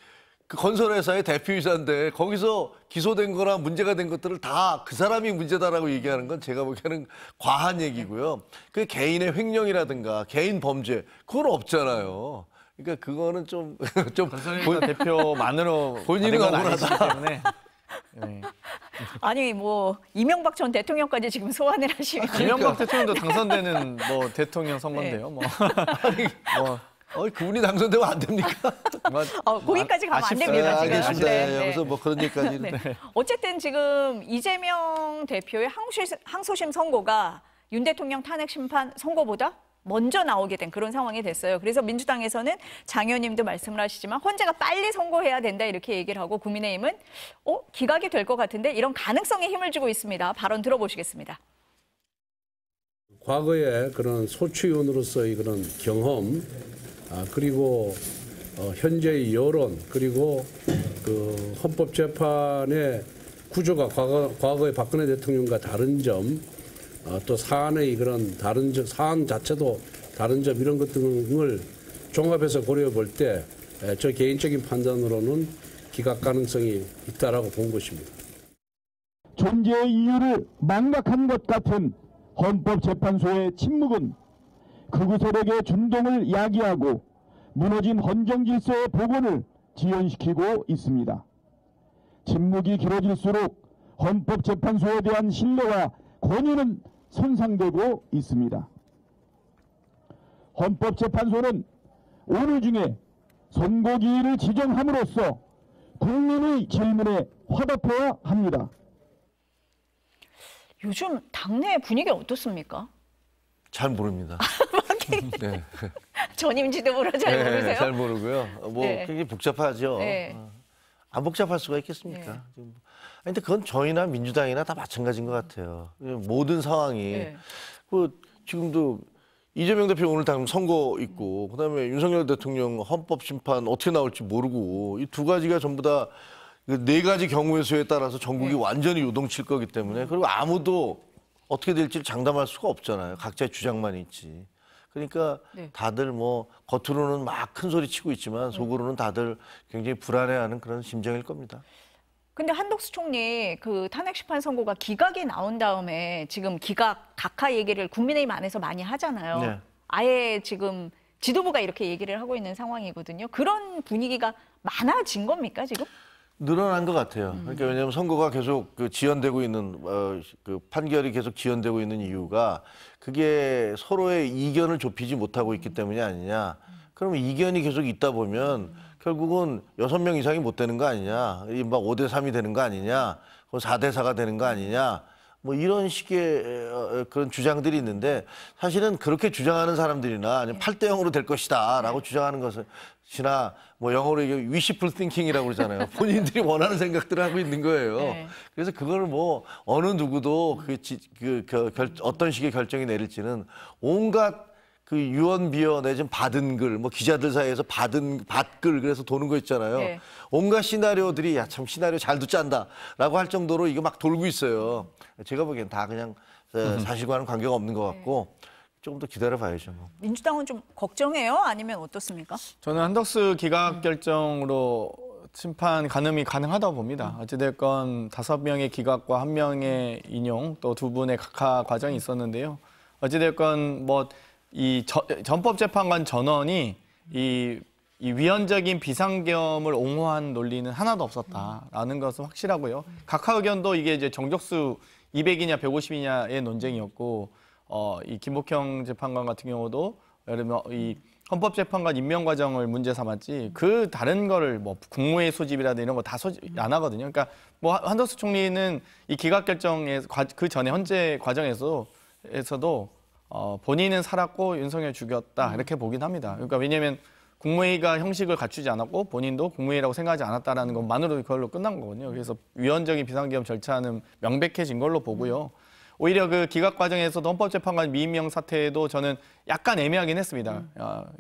건설회사의 대표이사인데 거기서 기소된 거나 문제가 된 것들을 다 그 사람이 문제다라고 얘기하는 건 제가 보기에는 과한 얘기고요. 그 개인의 횡령이라든가 개인 범죄 그건 없잖아요. 그러니까 그거는 좀 건설회사 대표만으로 본인은 가는 건 억울하다. 아니시기 때문에. 네. 아니 뭐 이명박 전 대통령까지 지금 소환을 하시면 이명박 대통령도 당선되는 뭐 대통령 선거인데요. 뭐. 그분이 당선되면 안 됩니까? 거기까지 가면 안 됩니다. 지금. 알겠습니다. 네, 네. 여기서 뭐 그런 얘기까지는. 네. 어쨌든 지금 이재명 대표의 항소심 선고가 윤 대통령 탄핵 심판 선고보다 먼저 나오게 된 그런 상황이 됐어요. 그래서 민주당에서는 장 의원님도 말씀을 하시지만 헌재가 빨리 선고해야 된다 이렇게 얘기를 하고 국민의힘은 기각이 될 것 같은데 이런 가능성에 힘을 주고 있습니다. 발언 들어보시겠습니다. 과거에 그런 소추위원으로서의 그런 경험, 그리고 현재의 여론, 그리고 그 헌법재판의 구조가 과거의 박근혜 대통령과 다른 점, 또 사안의 그런 다른 점, 사안 자체도 다른 점 이런 것 등을 종합해서 고려해 볼 때 저 개인적인 판단으로는 기각 가능성이 있다라고 본 것입니다. 존재의 이유를 망각한 것 같은 헌법재판소의 침묵은 극우 세력의 준동을 야기하고 무너진 헌정질서의 복원을 지연시키고 있습니다. 침묵이 길어질수록 헌법재판소에 대한 신뢰와 권위는 손상되고 있습니다. 헌법재판소는 오늘 중에 선고기일을 지정함으로써 국민의 질문에 화답해야 합니다. 요즘 당내 분위기 어떻습니까? 잘 모릅니다. 네. 전임 지도부로 잘 네, 모르세요? 잘 모르고요. 뭐 네. 굉장히 복잡하죠. 네. 안 복잡할 수가 있겠습니까? 네. 아니, 근데 그건 저희나 민주당이나 다 마찬가지인 것 같아요. 모든 상황이 네. 그 지금도 이재명 대표 오늘 당장 선거 있고 그다음에 윤석열 대통령 헌법 심판 어떻게 나올지 모르고 이 두 가지가 전부 다 네 가지 경우의 수에 따라서 전국이 네. 완전히 요동칠 거기 때문에 그리고 아무도 어떻게 될지를 장담할 수가 없잖아요. 각자의 주장만 있지. 그러니까 네. 다들 뭐 겉으로는 막 큰 소리 치고 있지만 속으로는 다들 굉장히 불안해하는 그런 심정일 겁니다. 근데 한덕수 총리 그 탄핵 심판 선고가 기각이 나온 다음에 지금 기각 각하 얘기를 국민의힘 안에서 많이 하잖아요. 네. 아예 지금 지도부가 이렇게 얘기를 하고 있는 상황이거든요. 그런 분위기가 많아진 겁니까 지금? 늘어난 것 같아요. 그러니까 왜냐하면 선거가 계속 그 지연되고 있는 그 판결이 계속 지연되고 있는 이유가 그게 서로의 이견을 좁히지 못하고 있기 때문이 아니냐. 그러면 이견이 계속 있다 보면 결국은 6명 이상이 못 되는 거 아니냐. 이 막 5대3이 되는 거 아니냐. 4대4가 되는 거 아니냐. 뭐 이런 식의 그런 주장들이 있는데 사실은 그렇게 주장하는 사람들이나 아니면 8대0으로 될 것이다라고 주장하는 것이나 뭐 영어로 이게 wishful thinking이라고 그러잖아요. 본인들이 원하는 생각들을 하고 있는 거예요. 네. 그래서 그걸 뭐 어느 누구도 어떤 식의 결정이 내릴지는 온갖 그 유언비어 내지는 받은 글, 뭐 기자들 사이에서 받글 그래서 도는 거 있잖아요. 네. 온갖 시나리오들이 야 참 시나리오 잘도 짠다라고 할 정도로 이거 막 돌고 있어요. 제가 보기엔 다 그냥 사실과는 관계가 없는 것 같고 조금 더 기다려 봐야죠. 뭐. 민주당은 좀 걱정해요? 아니면 어떻습니까? 저는 한덕수 기각 결정으로 심판 가늠이 가능하다고 봅니다. 어찌됐건 5명의 기각과 1명의 인용 또 2분의 각하 과정이 있었는데요. 어찌됐건 뭐 이 전법재판관 전원이 이 위헌적인 비상계엄을 옹호한 논리는 하나도 없었다라는 것은 확실하고요. 각하 의견도 이게 이제 정족수 200이냐 150이냐의 논쟁이었고 이 김복형 재판관 같은 경우도 예를 들면 이 헌법재판관 임명 과정을 문제 삼았지 그 다른 거를 뭐 국무회의 소집이라든지 이런 거 다 소집 안 하거든요. 그러니까 뭐 한덕수 총리는 이 기각 결정에 그 전에 헌재 과정에서도 본인은 살았고 윤석열 죽였다 이렇게 보긴 합니다. 그러니까 왜냐하면 국무회의가 형식을 갖추지 않았고 본인도 국무회의라고 생각하지 않았다라는 것만으로도 그걸로 끝난 거거든요. 그래서 위헌적인 비상계엄 절차는 명백해진 걸로 보고요. 오히려 그 기각 과정에서도 헌법재판관 미임명 사태도 저는 약간 애매하긴 했습니다.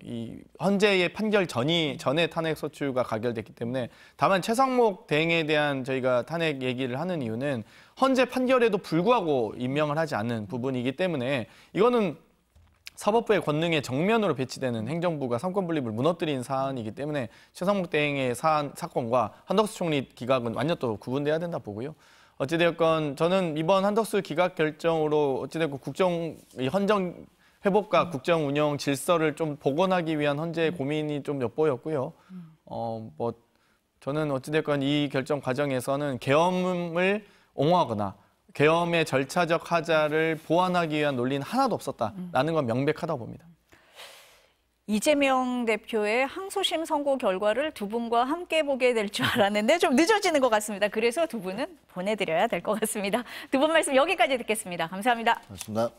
이 헌재의 판결 전에 탄핵 소추가 가결됐기 때문에 다만 최상목 대행에 대한 저희가 탄핵 얘기를 하는 이유는 헌재 판결에도 불구하고 임명을 하지 않는 부분이기 때문에 이거는 사법부의 권능에 정면으로 배치되는 행정부가 삼권 분립을 무너뜨린 사안이기 때문에 최상목 대행의 사건과 한덕수 총리 기각은 완전 또 구분돼야 된다 보고요. 어찌되었건 저는 이번 한덕수 기각 결정으로 어찌됐건 헌정 회복과 국정 운영 질서를 좀 복원하기 위한 헌재의 고민이 좀 엿보였고요. 뭐 저는 어찌됐건 이 결정 과정에서는 계엄을 옹호하거나 계엄의 절차적 하자를 보완하기 위한 논리는 하나도 없었다라는 건 명백하다고 봅니다. 이재명 대표의 항소심 선고 결과를 두 분과 함께 보게 될 줄 알았는데 좀 늦어지는 것 같습니다. 그래서 두 분은 보내드려야 될 것 같습니다. 두 분 말씀 여기까지 듣겠습니다. 감사합니다. 고맙습니다.